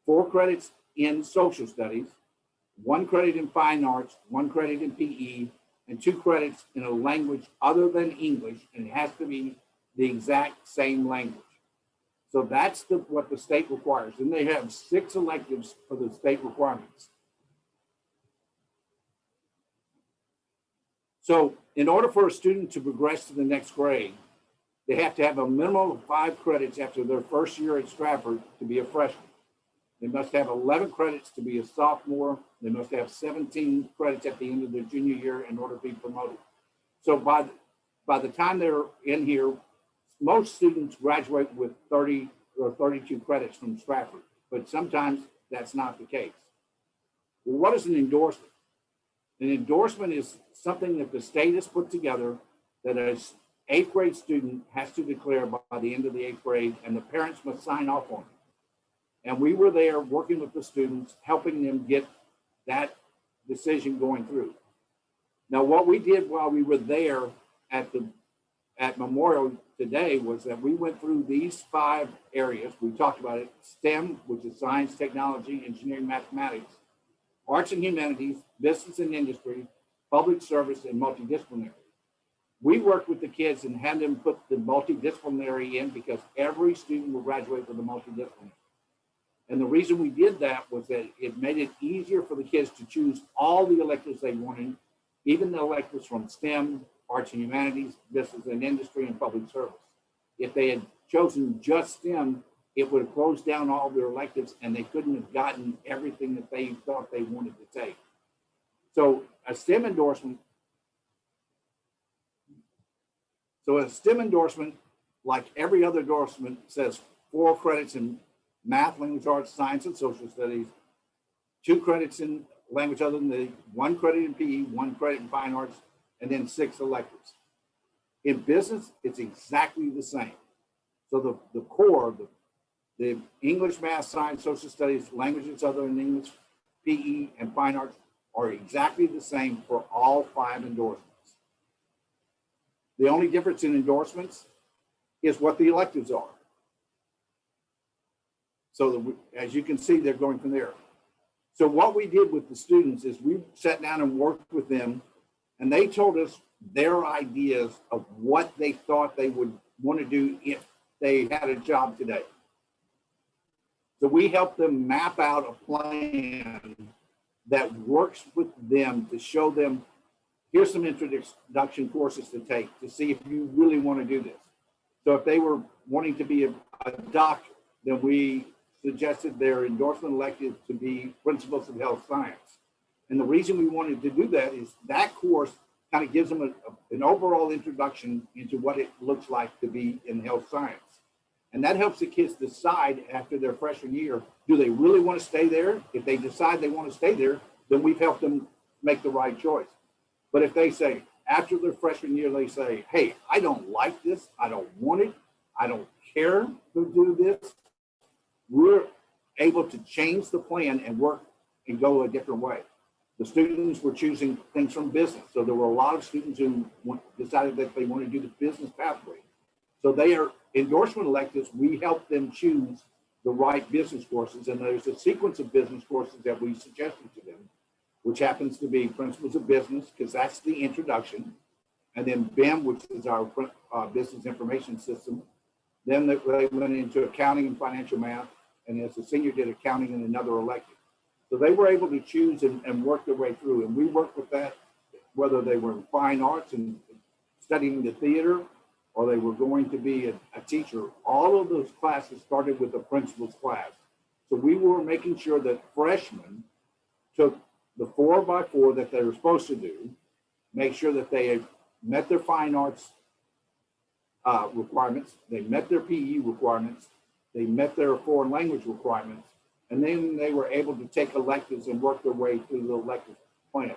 4 credits in social studies, 1 credit in fine arts, 1 credit in PE, and 2 credits in a language other than English, and it has to be the exact same language. So that's what the state requires. And they have 6 electives for the state requirements. So in order for a student to progress to the next grade, they have to have a minimum of 5 credits after their first year at Stratford to be a freshman. They must have 11 credits to be a sophomore. They must have 17 credits at the end of their junior year in order to be promoted. So by the time they're in here, most students graduate with 30 or 32 credits from Stratford, but sometimes that's not the case. Well, what is an endorsement? An endorsement is something that the state has put together that an 8th grade student has to declare by the end of the 8th grade, and the parents must sign off on it. And we were there working with the students, helping them get that decision going through. Now, what we did while we were there at Memorial today was that we went through these 5 areas. We talked about it: STEM, which is science, technology, engineering, mathematics; arts and humanities; business and industry; public service; and multidisciplinary. We worked with the kids and had them put the multidisciplinary in because every student will graduate with a multidisciplinary. And the reason we did that was that it made it easier for the kids to choose all the electives they wanted, even the electives from STEM, arts and humanities, business and industry, and public service. If they had chosen just STEM, it would have closed down all their electives and they couldn't have gotten everything that they thought they wanted to take. So a STEM endorsement, like every other endorsement, says 4 credits in math, language arts, science, and social studies, 2 credits in language other than the 1 credit in PE, 1 credit in fine arts, and then 6 electives. In business, it's exactly the same. So the core, the English, math, science, social studies, languages other than English, PE, and fine arts are exactly the same for all 5 endorsements. The only difference in endorsements is what the electives are. So as you can see, they're going from there. So what we did with the students is we sat down and worked with them, and they told us their ideas of what they thought they would want to do if they had a job today. So we helped them map out a plan that works with them to show them, here's some introduction courses to take to see if you really want to do this. So if they were wanting to be a doctor, then we suggested their endorsement elective to be principles of health science. And the reason we wanted to do that is that course kind of gives them an overall introduction into what it looks like to be in health science. And that helps the kids decide after their freshman year, do they really want to stay there? If they decide they want to stay there, then we've helped them make the right choice. But if they say, after their freshman year, they say, hey, I don't like this, I don't want it, I don't care to do this, we're able to change the plan and work and go a different way. The students were choosing things from business. So there were a lot of students who decided that they want to do the business pathway. So they are endorsement electives. We help them choose the right business courses. And there's a sequence of business courses that we suggested to them, which happens to be principles of business, because that's the introduction. And then BIM, which is our business information system. Then they went into accounting and financial math. And as a senior, did accounting and another elective. So they were able to choose and work their way through. And we worked with that, whether they were in fine arts and studying the theater, or they were going to be a teacher. All of those classes started with a principal's class. So we were making sure that freshmen took the 4x4 that they were supposed to do, make sure that they had met their fine arts requirements, they met their PE requirements, they met their foreign language requirements, and then they were able to take electives and work their way through the elective plan.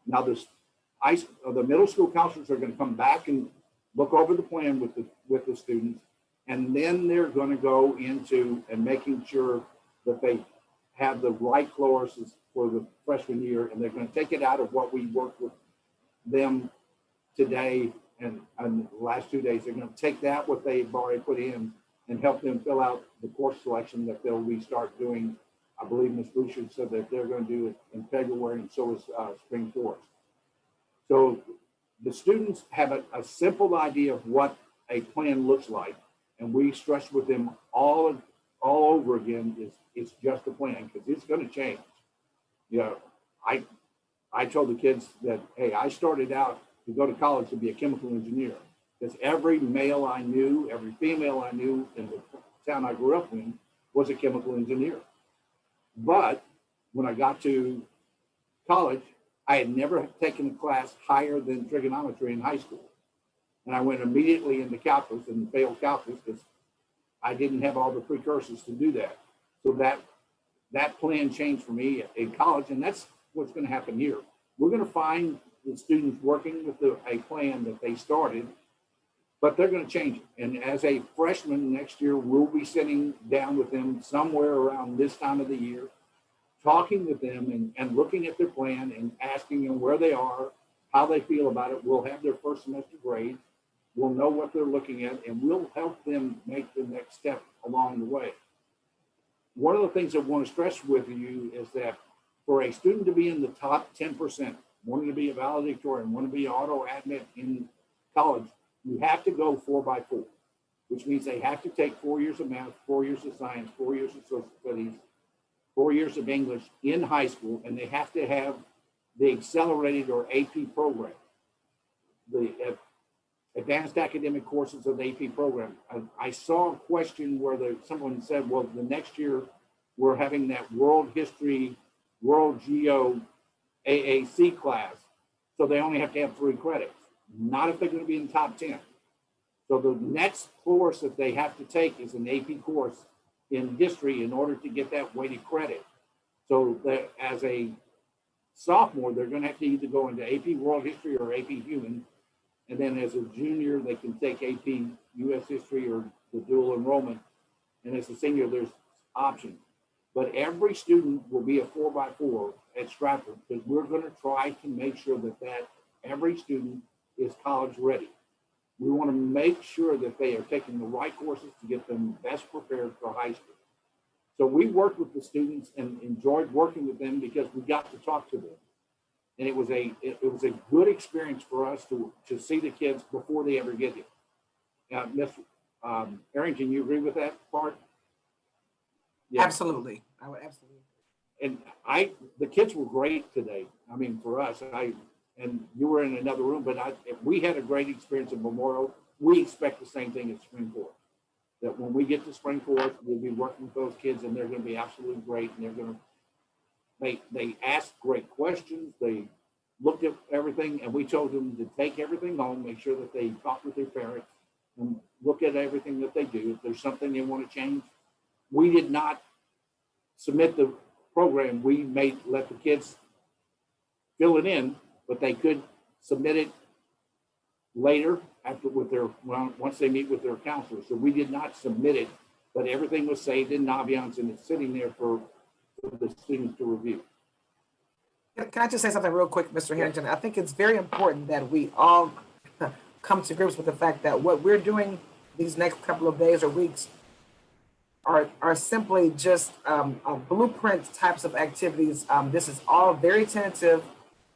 Now, the middle school counselors are going to come back and look over the plan with the students, and then they're going to go into and making sure that they have the right courses for the freshman year, and they're going to take it out of what we worked with them today and the last 2 days. They're going to take that, what they've already put in, and help them fill out the course selection that they'll restart doing. I believe Ms. Boucher said that they're going to do it in February, and so is spring course. So the students have a simple idea of what a plan looks like, and we stress with them all over again is it's just a plan, because it's going to change. You know, I told the kids that, hey, I started out to go to college to be a chemical engineer, because every male I knew, every female I knew in the town I grew up in was a chemical engineer. But when I got to college, I had never taken a class higher than trigonometry in high school. And I went immediately into calculus and failed calculus because I didn't have all the precursors to do that. So that plan changed for me in college, and that's what's going to happen here. We're going to find the students working with a plan that they started, but they're going to change it. And as a freshman next year, we'll be sitting down with them somewhere around this time of the year, talking with them and looking at their plan and asking them where they are how they feel about it. We'll have their first semester grades. We'll know what they're looking at, and we'll help them make the next step along the way. One of the things I want to stress with you is that for a student to be in the top 10%, wanting to be a valedictorian, want to be auto admit in college, you have to go 4x4, which means they have to take 4 years of math, 4 years of science, 4 years of social studies, 4 years of English in high school, and they have to have the accelerated or AP program, the advanced academic courses of the AP program. I saw a question where someone said, well, the next year we're having that world history, world geo AAC class, so they only have to have 3 credits. Not if they're going to be in the top 10. So the next course that they have to take is an AP course in history in order to get that weighted credit. So that as a sophomore, they're going to have to either go into AP World History or AP Human. And then as a junior, they can take AP US History or the dual enrollment. And as a senior, there's options. But every student will be a 4x4 at Stratford, because we're going to try to make sure that every student is college ready. We want to make sure that they are taking the right courses to get them best prepared for high school. So we worked with the students and enjoyed working with them because we got to talk to them. And it was a good experience for us to see the kids before they ever get here. Mr. Harrington, you agree with that part? Yeah. Absolutely. I would absolutely. And the kids were great today. I mean, for us, and you were in another room, but we had a great experience at Memorial. We expect the same thing at Spring Forest. That when we get to Spring Forest, we'll be working with those kids, and they're going to be absolutely great. And they're going to, they asked great questions. They looked at everything, and we told them to take everything home, make sure that they talk with their parents, and look at everything that they do. If there's something they want to change, we did not submit the program. We let the kids fill it in, but they could submit it later once they meet with their counselor. So we did not submit it, but everything was saved in Naviance, and it's sitting there for the students to review. Can I just say something real quick, Mr. Harrington? I think it's very important that we all come to grips with the fact that what we're doing these next couple of days or weeks are simply just blueprint types of activities. This is all very tentative,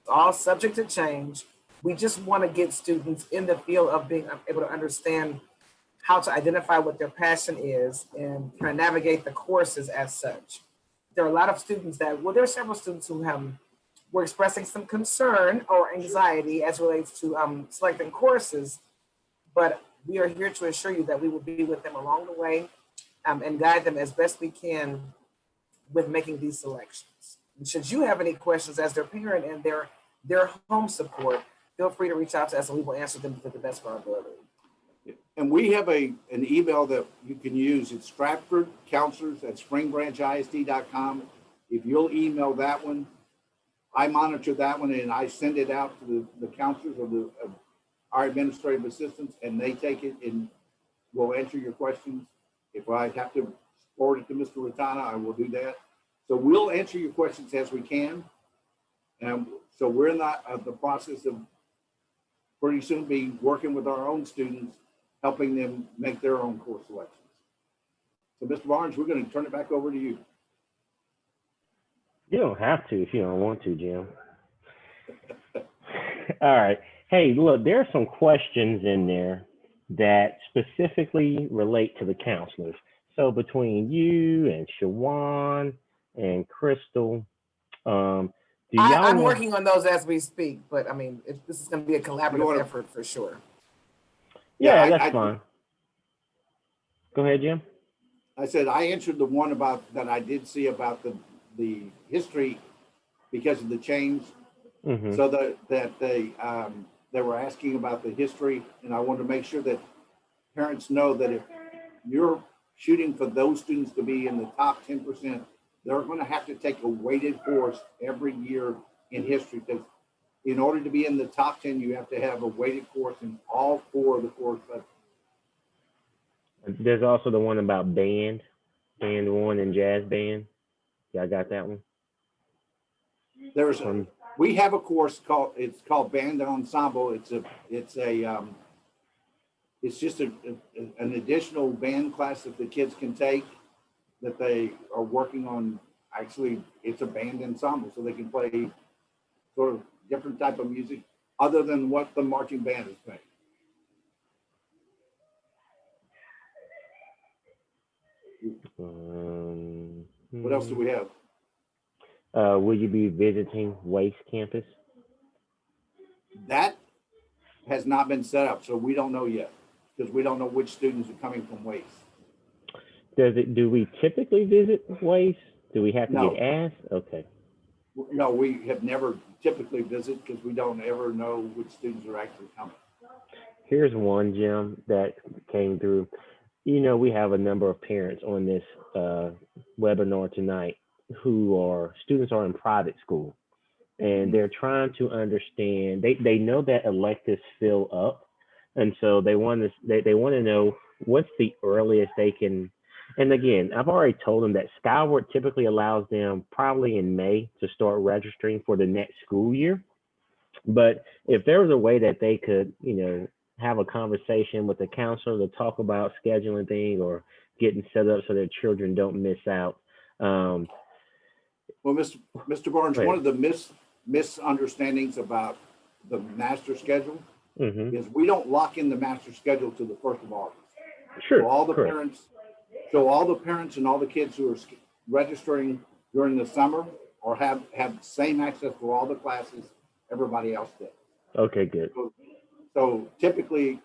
all subject to change. We just want to get students in the field of being able to understand how to identify what their passion is and kind of navigate the courses as such. There are a lot of students there are several students who were expressing some concern or anxiety as relates to selecting courses, but we are here to assure you that we will be with them along the way and guide them as best we can with making these selections. And should you have any questions as their parent and their home support, feel free to reach out to us and we will answer them to the best of our ability. And we have an email that you can use. It's stratfordcounselors@springbranchisd.com. If you'll email that one, I monitor that one and I send it out to the counselors or our administrative assistants, and they take it and will answer your questions. If I have to forward it to Mr. Ratana, I will do that. So we'll answer your questions as we can. And so we're in the process of pretty soon be working with our own students, helping them make their own course selections. So Mr. Barnes, we're going to turn it back over to you. You don't have to if you don't want to, Jim. All right. Hey, look, there are some questions in there that specifically relate to the counselors. So between you and Shawn and Crystal, I'm working on those as we speak, but I mean, this is going to be a collaborative effort for sure. Yeah, that's fine. Go ahead, Jim. I said I answered the one that I did see about the history because of the change. Mm-hmm. So that they were asking about the history, and I wanted to make sure that parents know that if you're shooting for those students to be in the top 10%, they're going to have to take a weighted course every year in history, because in order to be in the top 10, you have to have a weighted course in all 4 of the course subjects. There's also the one about band 1 and jazz band. Y'all got that one? There's We have a course called Band Ensemble. It's just an additional band class that the kids can take that they are working on. Actually, it's a band ensemble, so they can play sort of different type of music other than what the marching band is playing. What else do we have? Will you be visiting Waste campus? That has not been set up, so we don't know yet because we don't know which students are coming from Waste. Do we typically visit Waste? Do we have to No. get asked? Okay. No, we have never typically visited because we don't ever know which students are actually coming. Here's one, Jim, that came through. You know, we have a number of parents on this webinar tonight students are in private school, and they're trying to understand. They know that electives fill up, and so they want to know what's the earliest they can. And again, I've already told them that Skyward typically allows them probably in May to start registering for the next school year. But if there was a way that they could, have a conversation with the counselor to talk about scheduling things or getting set up so their children don't miss out. Well, Mr. Barnes, one of the misunderstandings about the master schedule is we don't lock in the master schedule to the 1st of August. Sure. So all the parents and all the kids who are registering during the summer or have the same access to all the classes everybody else did. Okay, good. So typically,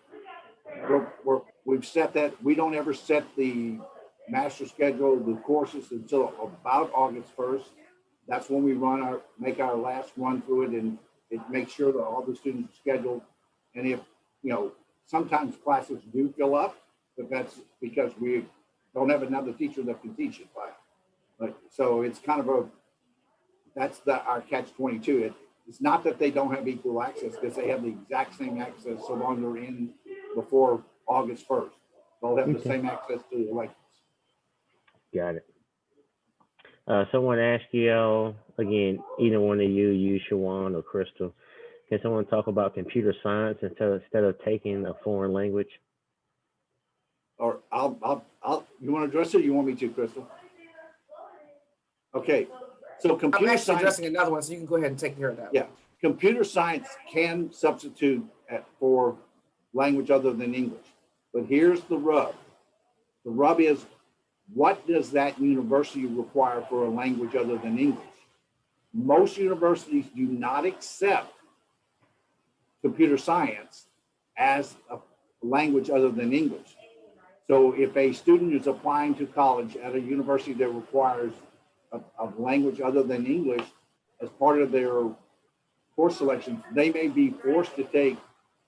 we've set that. We don't ever set the master schedule, the courses until about August 1st. That's when we make our last run through it, and it makes sure that all the students are scheduled. And if, sometimes classes do fill up, but that's because we don't have another teacher that can teach it. But so it's kind of our catch-22. It's not that they don't have equal access because they have the exact same access so long they're in before August 1st. They'll have the same access to the electives. Got it. Someone asked you, again, either one of you, Shawn or Crystal, can someone talk about computer science instead of taking a foreign language? Or you want to address it or you want me to, Crystal? Okay. So I'm computer actually science, addressing another one, so you can go ahead and take care of that. yeah, computer science can substitute for language other than English. But here's the rub. The rub is, what does that university require for a language other than English? Most universities do not accept computer science as a language other than English. So if a student is applying to college at a university that requires a language other than English as part of their course selection, they may be forced to take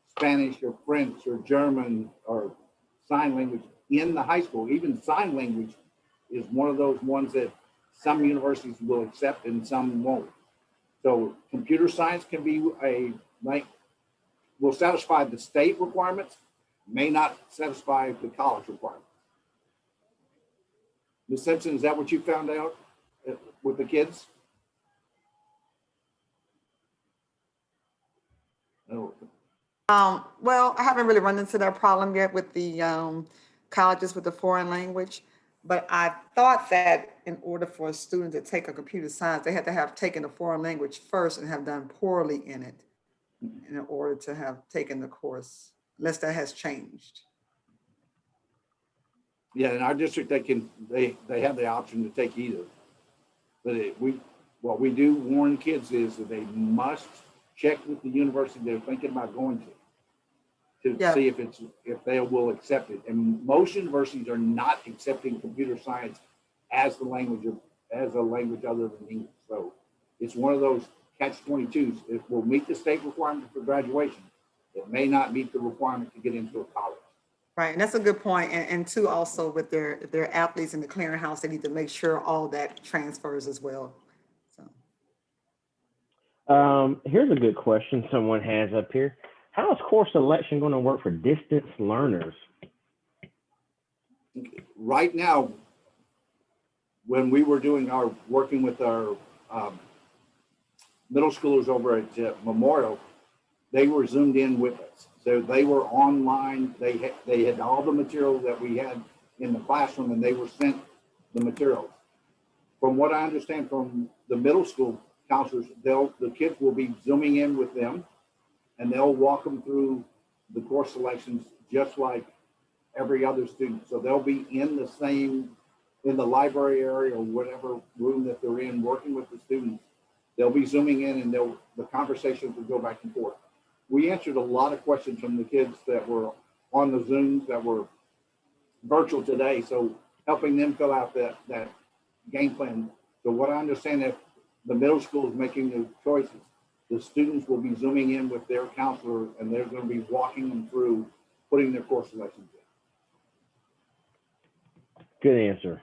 Spanish or French or German or sign language in the high school. Even sign language is one of those ones that some universities will accept and some won't. So computer science can be will satisfy the state requirements, may not satisfy the college requirements. Ms. Simpson, is that what you found out with the kids? No. Well, I haven't really run into that problem yet with the colleges with the foreign language, but I thought that in order for a student to take a computer science, they had to have taken a foreign language first and have done poorly in it in order to have taken the course, unless that has changed. Yeah, in our district, they have the option to take either. But what we do warn kids is that they must check with the university they're thinking about going to see if they will accept it. And most universities are not accepting computer science as a language other than English. So it's one of those catch-22s. It will meet the state requirement for graduation. It may not meet the requirement to get into a college. Right, and that's a good point. And two, also with their athletes in the clearinghouse, they need to make sure all that transfers as well. So. Here's a good question someone has up here. How is course selection going to work for distance learners? Right now, when we were working with our middle schoolers over at Memorial, they were zoomed in with us. So they were online. They had all the material that we had in the classroom, and they were sent the materials. From what I understand from the middle school counselors, the kids will be zooming in with them, and they'll walk them through the course selections just like every other student. So they'll be in the library area or whatever room that they're in, working with the students. They'll be zooming in, and the conversations will go back and forth. We answered a lot of questions from the kids that were on the Zooms that were virtual today. So helping them fill out that game plan. So what I understand, if the middle school is making the choices, the students will be zooming in with their counselor, and they're going to be walking them through putting their course selections in. Good answer.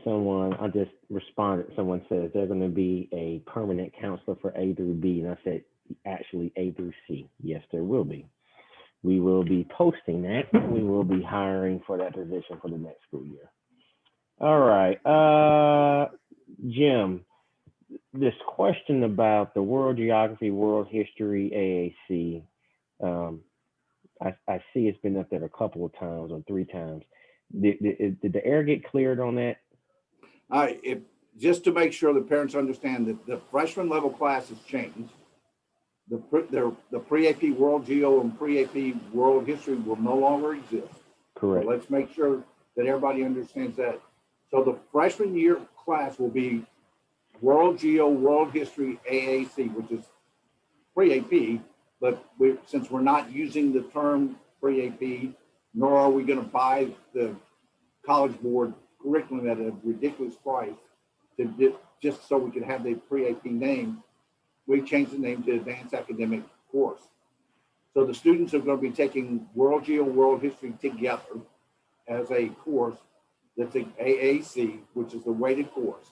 I just responded. Someone says they're going to be a permanent counselor for A through B. And I said, actually A through C. Yes, there will be. We will be posting that. We will be hiring for that position for the next school year. All right. Jim, this question about the world geography, world history, AAC, I see it's been up there a couple of times or 3 times. Did the air get cleared on that? Just to make sure the parents understand that the freshman level class has changed. The pre-AP World Geo and pre-AP World History will no longer exist. Correct. So let's make sure that everybody understands that. So the freshman year class will be World Geo, World History, AAC, which is pre-AP, but since we're not using the term pre-AP, nor are we going to buy the College Board curriculum at a ridiculous price just so we can have the pre-AP name, we changed the name to Advanced Academic Course. So the students are going to be taking World Geo, World History together as a course that's an AAC, which is the weighted course.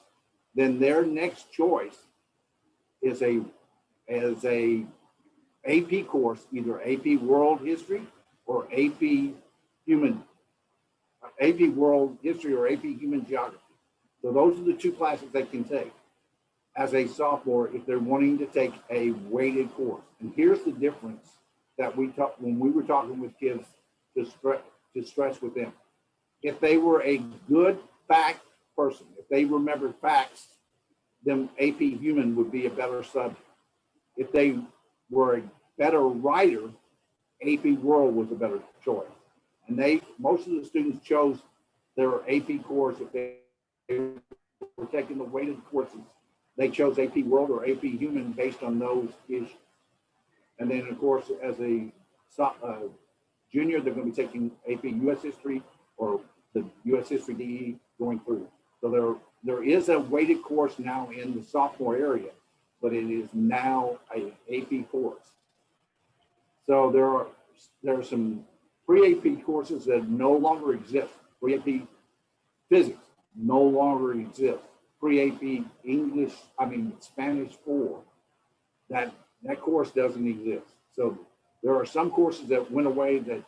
Then their next choice is a AP course, either AP World History or AP World History or AP Human Geography. So those are the 2 classes they can take as a sophomore if they're wanting to take a weighted course. And here's the difference that when we were talking with kids to stress with them. If they were a good fact person, if they remembered facts, then AP Human would be a better subject. If they were a better writer, AP World was a better choice. And most of the students chose their AP course. If they were taking the weighted courses, they chose AP World or AP Human based on those issues. And then, of course, as a junior, they're going to be taking AP US History or the US History DE going through. So there is a weighted course now in the sophomore area, but it is now a AP course. So there are some pre-AP courses that no longer exist. Pre-AP Physics no longer exists. Pre-AP Spanish 4, that course doesn't exist. So there are some courses that went away that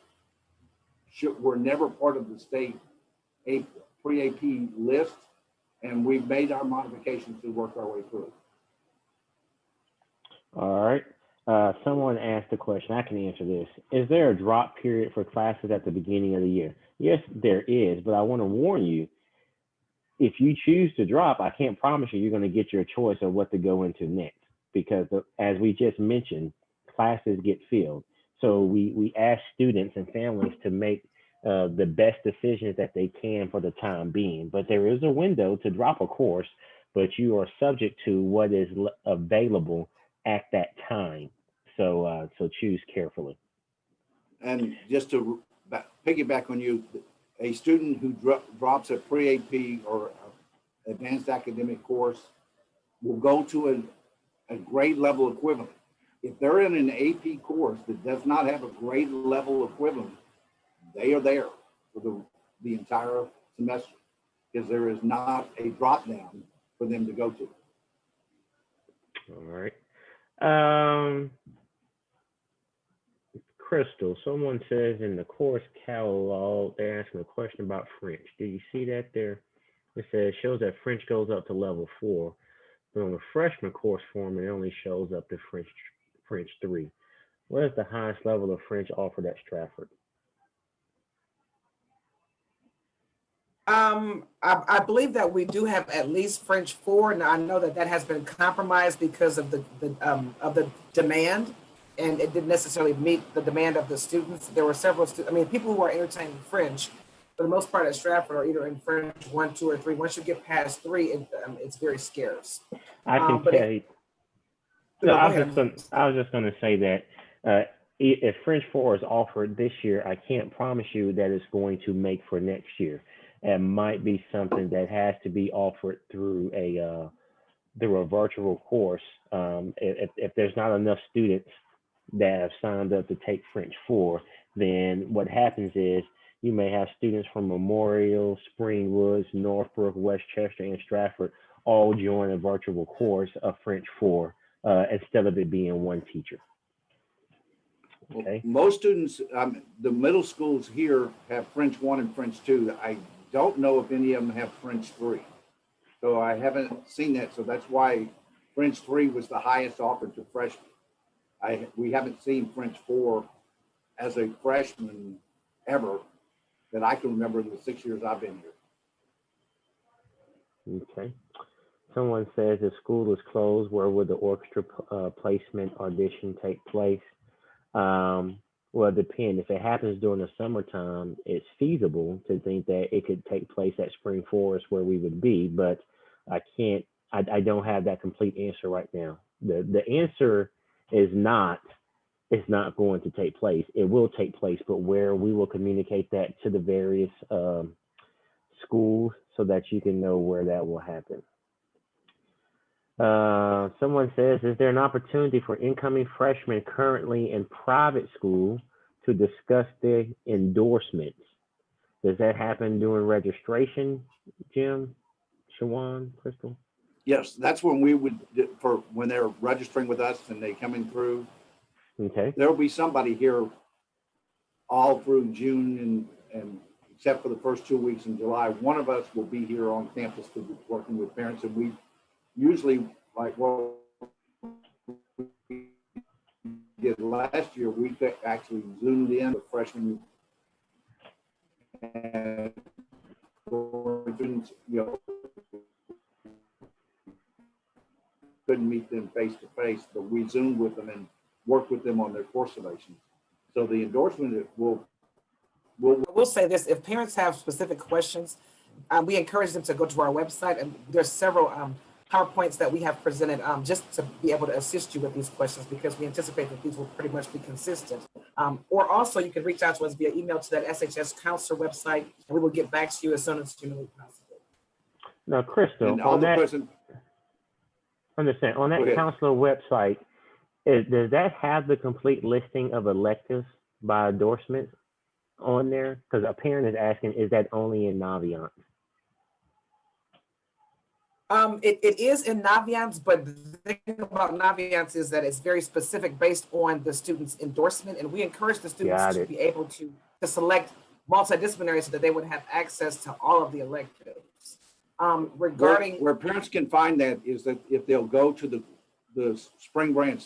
were never part of the state pre-AP list, and we've made our modifications to work our way through it. All right. Someone asked a question. I can answer this. Is there a drop period for classes at the beginning of the year? Yes, there is, but I want to warn you, if you choose to drop, I can't promise you're going to get your choice of what to go into next, because as we just mentioned, classes get filled. So we ask students and families to make the best decisions that they can for the time being, but there is a window to drop a course, but you are subject to what is available at that time. So choose carefully. And just to piggyback on you, a student who drops a pre-AP or advanced academic course will go to a grade level equivalent. If they're in an AP course that does not have a grade level equivalent, they are there for the entire semester, because there is not a drop down for them to go to. All right. Crystal, someone says in the course catalog, they're asking a question about French. Do you see that there? It says, shows that French goes up to level 4. But on the freshman course form, it only shows up to French 3. What is the highest level of French offered at Stratford? I believe that we do have at least French 4. Now I know that that has been compromised because of the demand, and it didn't necessarily meet the demand of the students. There were several I mean, people who are entertaining French, for the most part at Stratford, are either in French 1, 2, or 3. Once you get past 3, it's very scarce. I can But tell you. No, no, go I was just going to say that if French 4 is offered this year, I can't promise you that it's going to make for next year. It might be something that has to be offered through a virtual course. If there's not enough students that have signed up to take French 4, then what happens is you may have students from Memorial, Springwoods, Northbrook, Westchester, and Stratford all join a virtual course of French 4 instead of it being one teacher. Okay. Most students, the middle schools here have French 1 and French 2. I don't know if any of them have French 3. So I haven't seen that. So that's why French 3 was the highest offered to freshmen. We haven't seen French 4 as a freshman ever that I can remember in the 6 years I've been here. Okay. Someone says if school is closed, where would the orchestra placement audition take place? Well, it depends. If it happens during the summertime, it's feasible to think that it could take place at Spring Forest where we would be, but I don't have that complete answer right now. The answer is not, it's not going to take place. It will take place, but where we will communicate that to the various schools so that you can know where that will happen. Someone says, is there an opportunity for incoming freshmen currently in private school to discuss their endorsements? Does that happen during registration, Jim, Shawn, Crystal? Yes, that's when we would, when they're registering with us and they coming through. Okay. There'll be somebody here all through June and except for the first 2 weeks in July. One of us will be here on campus to be working with parents, and we usually, like what we did last year, we actually zoomed in with freshmen and students, couldn't meet them face to face, but we zoomed with them and worked with them on their course selections. So the endorsement will. We'll say this: if parents have specific questions, we encourage them to go to our website, and there's several PowerPoints that we have presented just to be able to assist you with these questions, because we anticipate that these will pretty much be consistent. Or also, you can reach out to us via email to that SHS counselor website, and we will get back to you as soon as humanly possible. Now, Crystal, And all the present. Understand, on that counselor website, does that have the complete listing of electives by endorsement on there? Because a parent is asking, is that only in Navient? It is in Naviance, but the thing about Naviance is that it's very specific based on the student's endorsement, and we encourage the students to be able to select multidisciplinary so that they would have access to all of the electives. Regarding where parents can find that is that if they'll go to the Spring Branch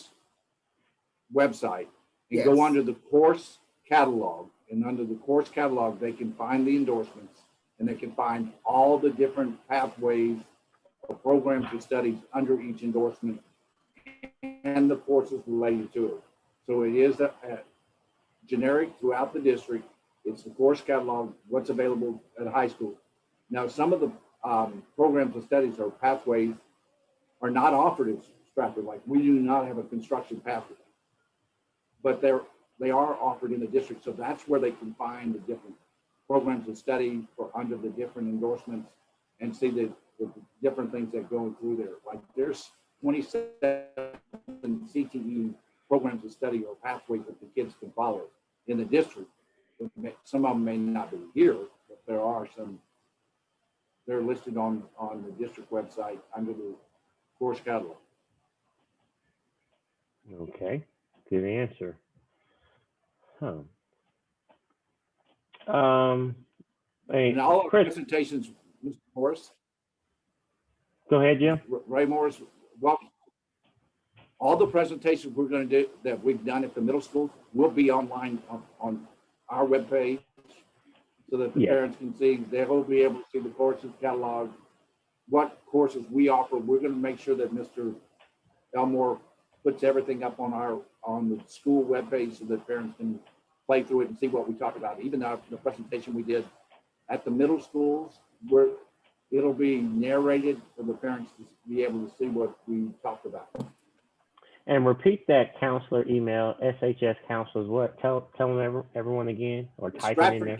website and go under the course catalog, and under the course catalog they can find the endorsements, and they can find all the different pathways or programs and studies under each endorsement and the courses related to it. So it is a generic throughout the district. It's the course catalog, what's available at high school. Now, some of the programs and studies or pathways are not offered at Stratford. Like, we do not have a construction pathway, but they are offered in the district. So that's where they can find the different programs and studies for under the different endorsements and see the different things that go through there. Like, there's 27 CTE programs and study or pathways that the kids can follow in the district. Some of them may not be here, but there are some. They're listed on the district website under the course catalog. Okay, good answer. Huh. And all our presentations, Mr. Morris. Go ahead, Jim. Ray Morris, welcome. All the presentations we're going to do that we've done at the middle school will be online on our webpage so that the parents can see. They will be able to see the courses catalog, what courses we offer. We're going to make sure that Mr. Elmore puts everything up on the school webpage so that parents can play through it and see what we talk about. Even the presentation we did at the middle schools, where it'll be narrated for the parents to be able to see what we talked about. And repeat that counselor email, SHS counselors, what? Tell them everyone again, or type it in there.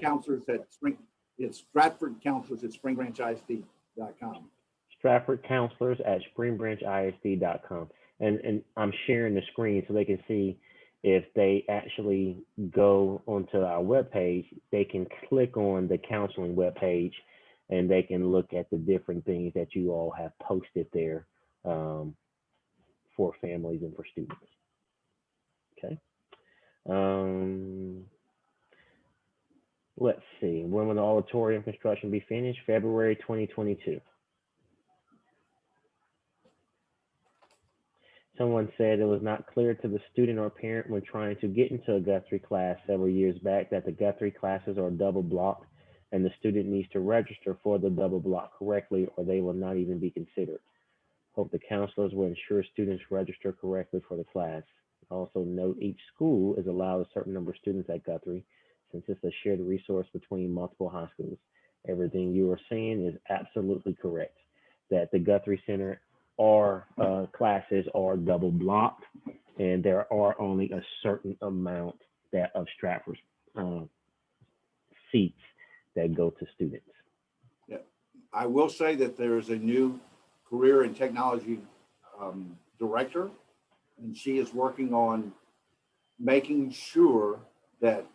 It's Stratford Counselors at springbrancisd.com. Stratford Counselors at springbrancisd.com. And I'm sharing the screen so they can see. If they actually go onto our webpage, they can click on the counseling webpage and they can look at the different things that you all have posted there for families and for students. Okay. Let's see. When will the auditorium construction be finished? February 2022. Someone said it was not clear to the student or parent when trying to get into a Guthrie class several years back that the Guthrie classes are double blocked and the student needs to register for the double block correctly or they will not even be considered. Hope the counselors will ensure students register correctly for the class. Also note each school is allowed a certain number of students at Guthrie since it's a shared resource between multiple high schools. Everything you are saying is absolutely correct, that the Guthrie Center classes are double blocked and there are only a certain amount of Stratford seats that go to students. Yeah, I will say that there is a new career and technology director, and she is working on making sure that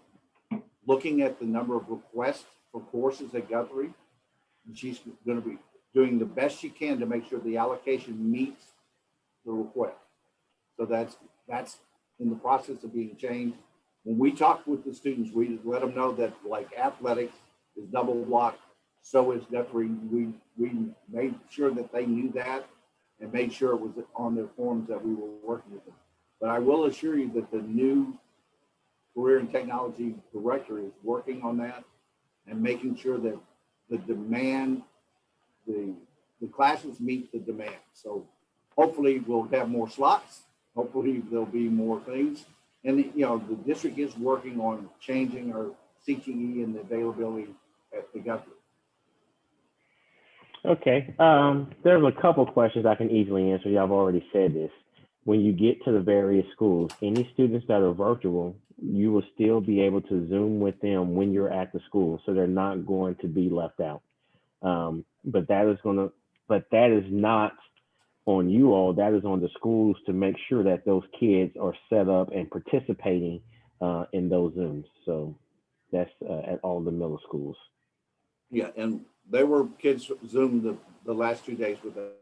looking at the number of requests for courses at Guthrie, and she's going to be doing the best she can to make sure the allocation meets the request. So that's in the process of being changed. When we talk with the students, we let them know that like athletics is double blocked, so is Guthrie. We made sure that they knew that and made sure it was on their forms that we were working with them. But I will assure you that the new career and technology director is working on that and making sure that the demand, the classes meet the demand. So hopefully we'll have more slots. Hopefully there'll be more things. And the district is working on changing our CTE and the availability at the Guthrie. Okay, there's a couple questions I can easily answer. Y'all have already said this. When you get to the various schools, any students that are virtual, you will still be able to Zoom with them when you're at the school, so they're not going to be left out. But that is not on you all. That is on the schools to make sure that those kids are set up and participating in those Zooms. So that's at all the middle schools. Yeah, and there were kids Zoom the last 2 days with us.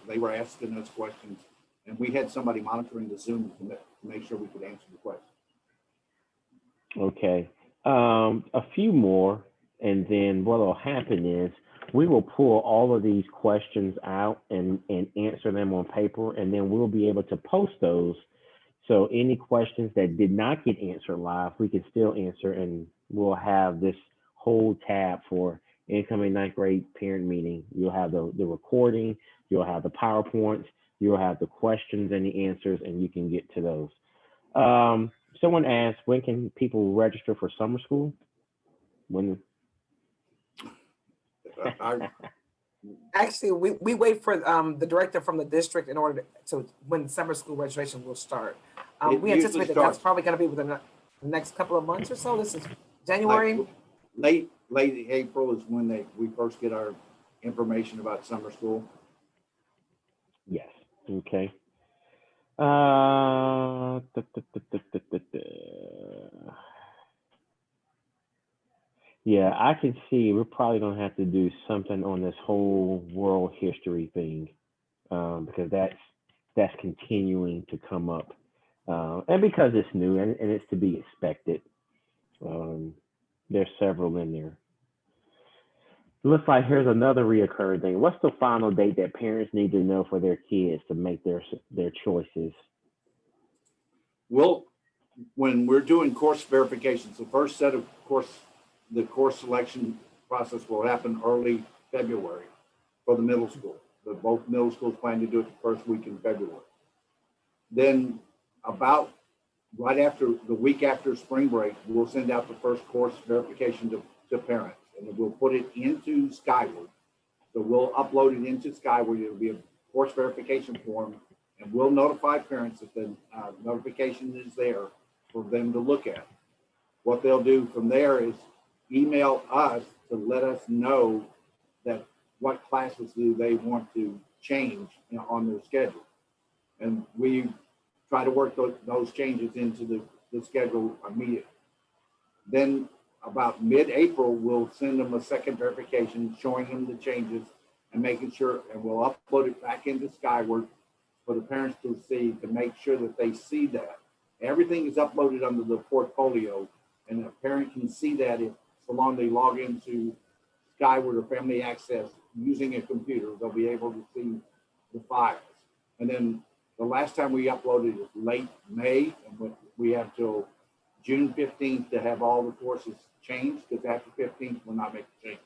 They were asking us questions, and we had somebody monitoring the Zoom to make sure we could answer the question. Okay, a few more, and then what will happen is we will pull all of these questions out and answer them on paper, and then we'll be able to post those. So any questions that did not get answered live, we can still answer, and we'll have this whole tab for incoming ninth grade parent meeting. You'll have the recording, you'll have the PowerPoints, you'll have the questions and the answers, and you can get to those. Someone asked, when can people register for summer school? When? Actually, we wait for the director from the district in order to when summer school registration will start. We anticipate that that's probably going to be within the next couple of months or so. This is January. Late April is when we first get our information about summer school. Yes. Okay. Yeah, I can see we're probably gonna have to do something on this whole world history thing, because that's continuing to come up, and because it's new and it's to be expected. There's several in there. Looks like here's another reoccurring thing. What's the final date that parents need to know for their kids to make their choices? Well, when we're doing course verifications, the first set of the course selection process will happen early February for the middle school. Both middle schools plan to do it the first week in February. Then about right after the week after spring break, we'll send out the first course verification to parents, and we'll put it into Skyward. So we'll upload it into Skyward. It'll be a course verification form, and we'll notify parents that the notification is there for them to look at. What they'll do from there is email us to let us know that what classes do they want to change on their schedule. And we try to work those changes into the schedule immediately. Then about mid-April, we'll send them a second verification showing them the changes and making sure, and we'll upload it back into Skyward for the parents to see, to make sure that they see that. Everything is uploaded under the portfolio, and a parent can see that if, so long they log into Skyward or Family Access using a computer, they'll be able to see the files. And then the last time we uploaded is late May, and we have till June 15th to have all the courses changed, because after 15th, we'll not make the changes.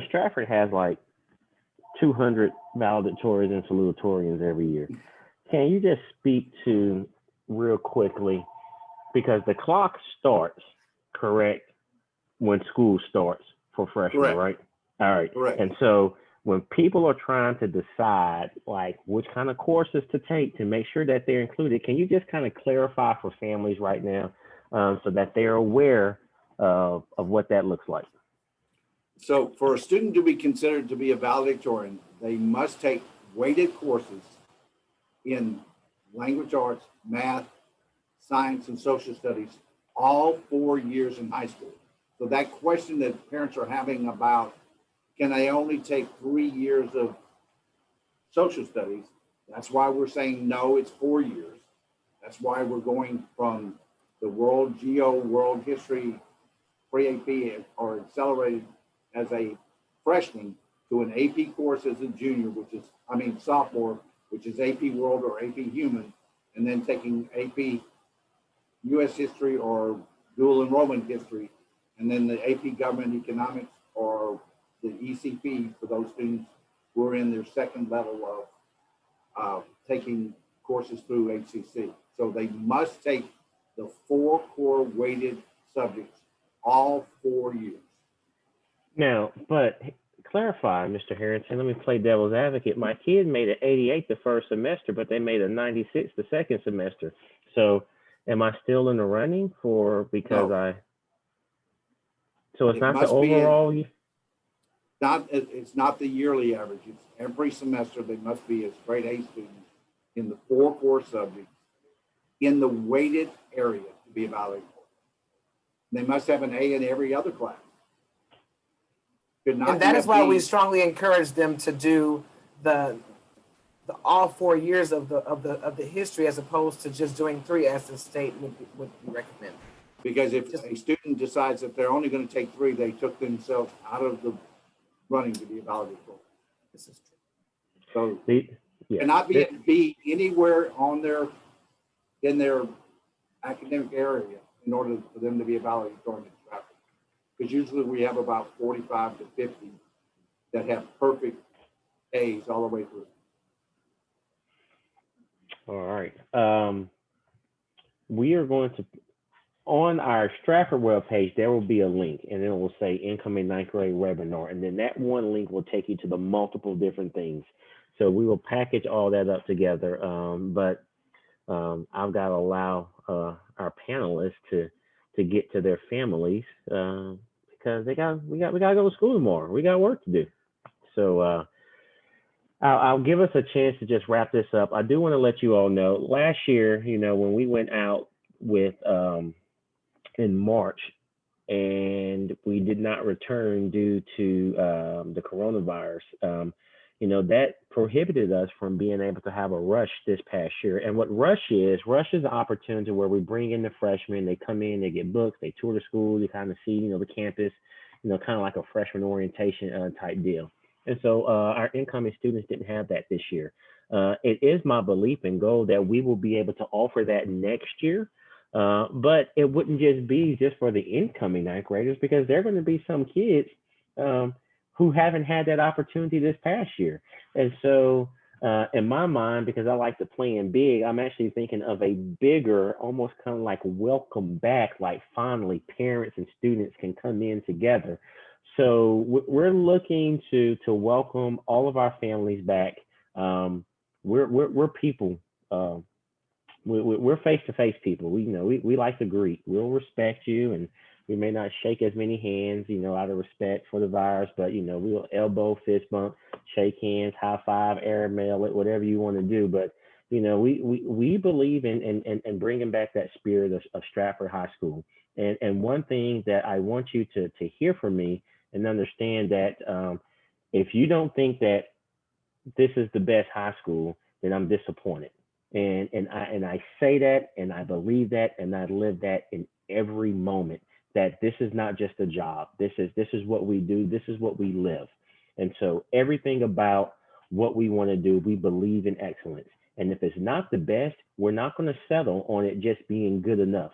Stratford has like 200 valedictorians and salutatorians every year. Can you just speak to real quickly, because the clock starts, correct, when school starts for freshmen, Correct. right? All right. Correct. And so when people are trying to decide like which kind of courses to take to make sure that they're included, can you just kind of clarify for families right now so that they're aware of what that looks like? So for a student to be considered to be a valedictorian, they must take weighted courses in language arts, math, science, and social studies all 4 years in high school. So that question that parents are having about, can I only take 3 years of social studies? That's why we're saying, no, it's 4 years. That's why we're going from the world geo, world history, pre-AP or accelerated as a freshman to an AP course as a junior, sophomore, which is AP World or AP Human, and then taking AP US History or dual enrollment history, and then the AP Government Economics or the ECP for those students who are in their second level of taking courses through HCC. So they must take the 4 core weighted subjects all 4 years. Now, but clarify, Mr. Harrington, let me play devil's advocate. My kid made an 88 the first semester, but they made a 96 the second semester. So am I still in the running so it's not the overall? It's not the yearly average. It's every semester they must be a straight A student in the 4 core subjects in the weighted area to be evaluated. They must have an A in every other class. And that is why we strongly encourage them to do the all 4 years of the history, as opposed to just doing 3 as the state would recommend. Because if a student decides that they're only going to take 3, they took themselves out of the running to be evaluated. This is true. So cannot be anywhere in their academic area in order for them to be evaluated during the Stratford. Because usually we have about 45 to 50 that have perfect A's all the way through. All right. We are going to, on our Stratford webpage, there will be a link, and it will say incoming 9th grade webinar. And then that one link will take you to the multiple different things. So we will package all that up together. But I've got to allow our panelists to get to their families because we got to go to school tomorrow. We got work to do. So I'll give us a chance to just wrap this up. I do want to let you all know, last year, when we went out with in March and we did not return due to the coronavirus, that prohibited us from being able to have a rush this past year. And what rush is an opportunity where we bring in the freshmen, they come in, they get books, they tour the school, they kind of see, the campus, kind of like a freshman orientation type deal. And so our incoming students didn't have that this year. It is my belief and goal that we will be able to offer that next year. But it wouldn't just be just for the incoming ninth graders, because there are going to be some kids who haven't had that opportunity this past year. And so in my mind, because I like to plan big, I'm actually thinking of a bigger, almost kind of like welcome back, like finally parents and students can come in together. So we're looking to welcome all of our families back. We're people. We're face-to-face people. We like to greet. We'll respect you, and we may not shake as many hands, out of respect for the virus, but we'll elbow, fist bump, shake hands, high five, air mail it, whatever you want to do. But we believe in bringing back that spirit of Stratford High School. And one thing that I want you to hear from me and understand that if you don't think that this is the best high school, then I'm disappointed. And I say that, and I believe that, and I live that in every moment, that this is not just a job. This is what we do. This is what we live. And so everything about what we want to do, we believe in excellence. And if it's not the best, we're not going to settle on it just being good enough.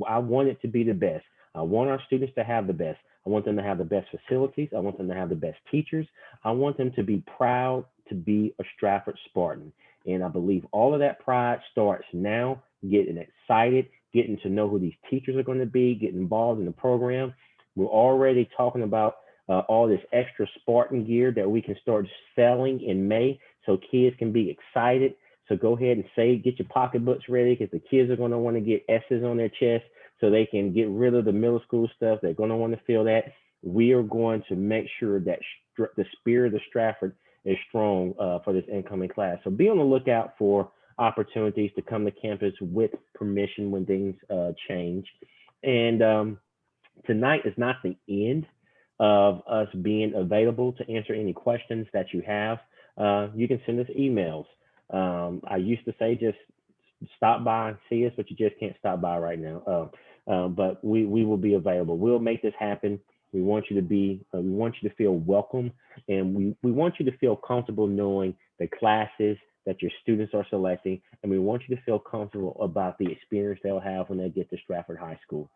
I want it to be the best. I want our students to have the best. I want them to have the best facilities. I want them to have the best teachers. I want them to be proud to be a Stratford Spartan. And I believe all of that pride starts now, getting excited, getting to know who these teachers are going to be, getting involved in the program. We're already talking about all this extra Spartan gear that we can start selling in May, so kids can be excited. So go ahead and get your pocketbooks ready, because the kids are going to want to get S's on their chest so they can get rid of the middle school stuff. They're going to want to feel that. We are going to make sure that the spirit of Stratford is strong for this incoming class. So be on the lookout for opportunities to come to campus with permission when things change. And tonight is not the end of us being available to answer any questions that you have. You can send us emails. I used to say just stop by and see us, but you just can't stop by right now. But we will be available. We'll make this happen. We want you to feel welcome, and we want you to feel comfortable knowing the classes that your students are selecting, and we want you to feel comfortable about the experience they'll have when they get to Stratford High School.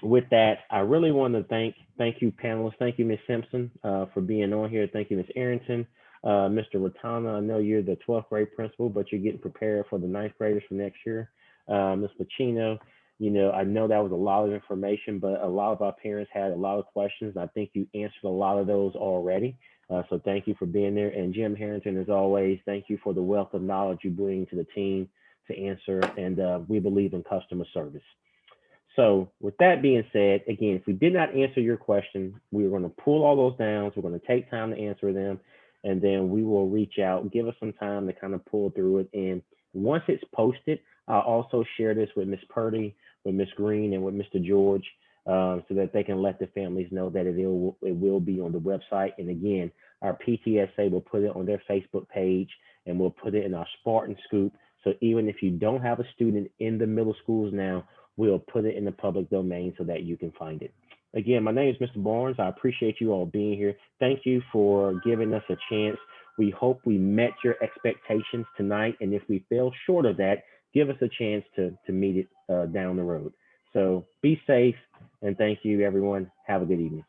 With that, I really want to thank you panelists. Thank you, Ms. Simpson, for being on here. Thank you, Ms. Harrington. Mr. Ratana, I know you're the 12th grade principal, but you're getting prepared for the 9th graders for next year. Ms. Pacino, I know that was a lot of information, but a lot of our parents had a lot of questions. I think you answered a lot of those already. So thank you for being there. And Jim Harrington, as always, thank you for the wealth of knowledge you bring to the team to answer. And we believe in customer service. So with that being said, again, if we did not answer your question, we're going to pull all those down. So we're going to take time to answer them, and then we will reach out, give us some time to kind of pull through it. And once it's posted, I'll also share this with Ms. Purdy, with Ms. Green, and with Mr. George, so that they can let the families know that it will be on the website. And again, our PTSA will put it on their Facebook page, and we'll put it in our Spartan Scoop. So even if you don't have a student in the middle schools now, we'll put it in the public domain so that you can find it. Again, my name is Mr. Barnes. I appreciate you all being here. Thank you for giving us a chance. We hope we met your expectations tonight. And if we fell short of that, give us a chance to meet it down the road. So be safe, and thank you, everyone. Have a good evening.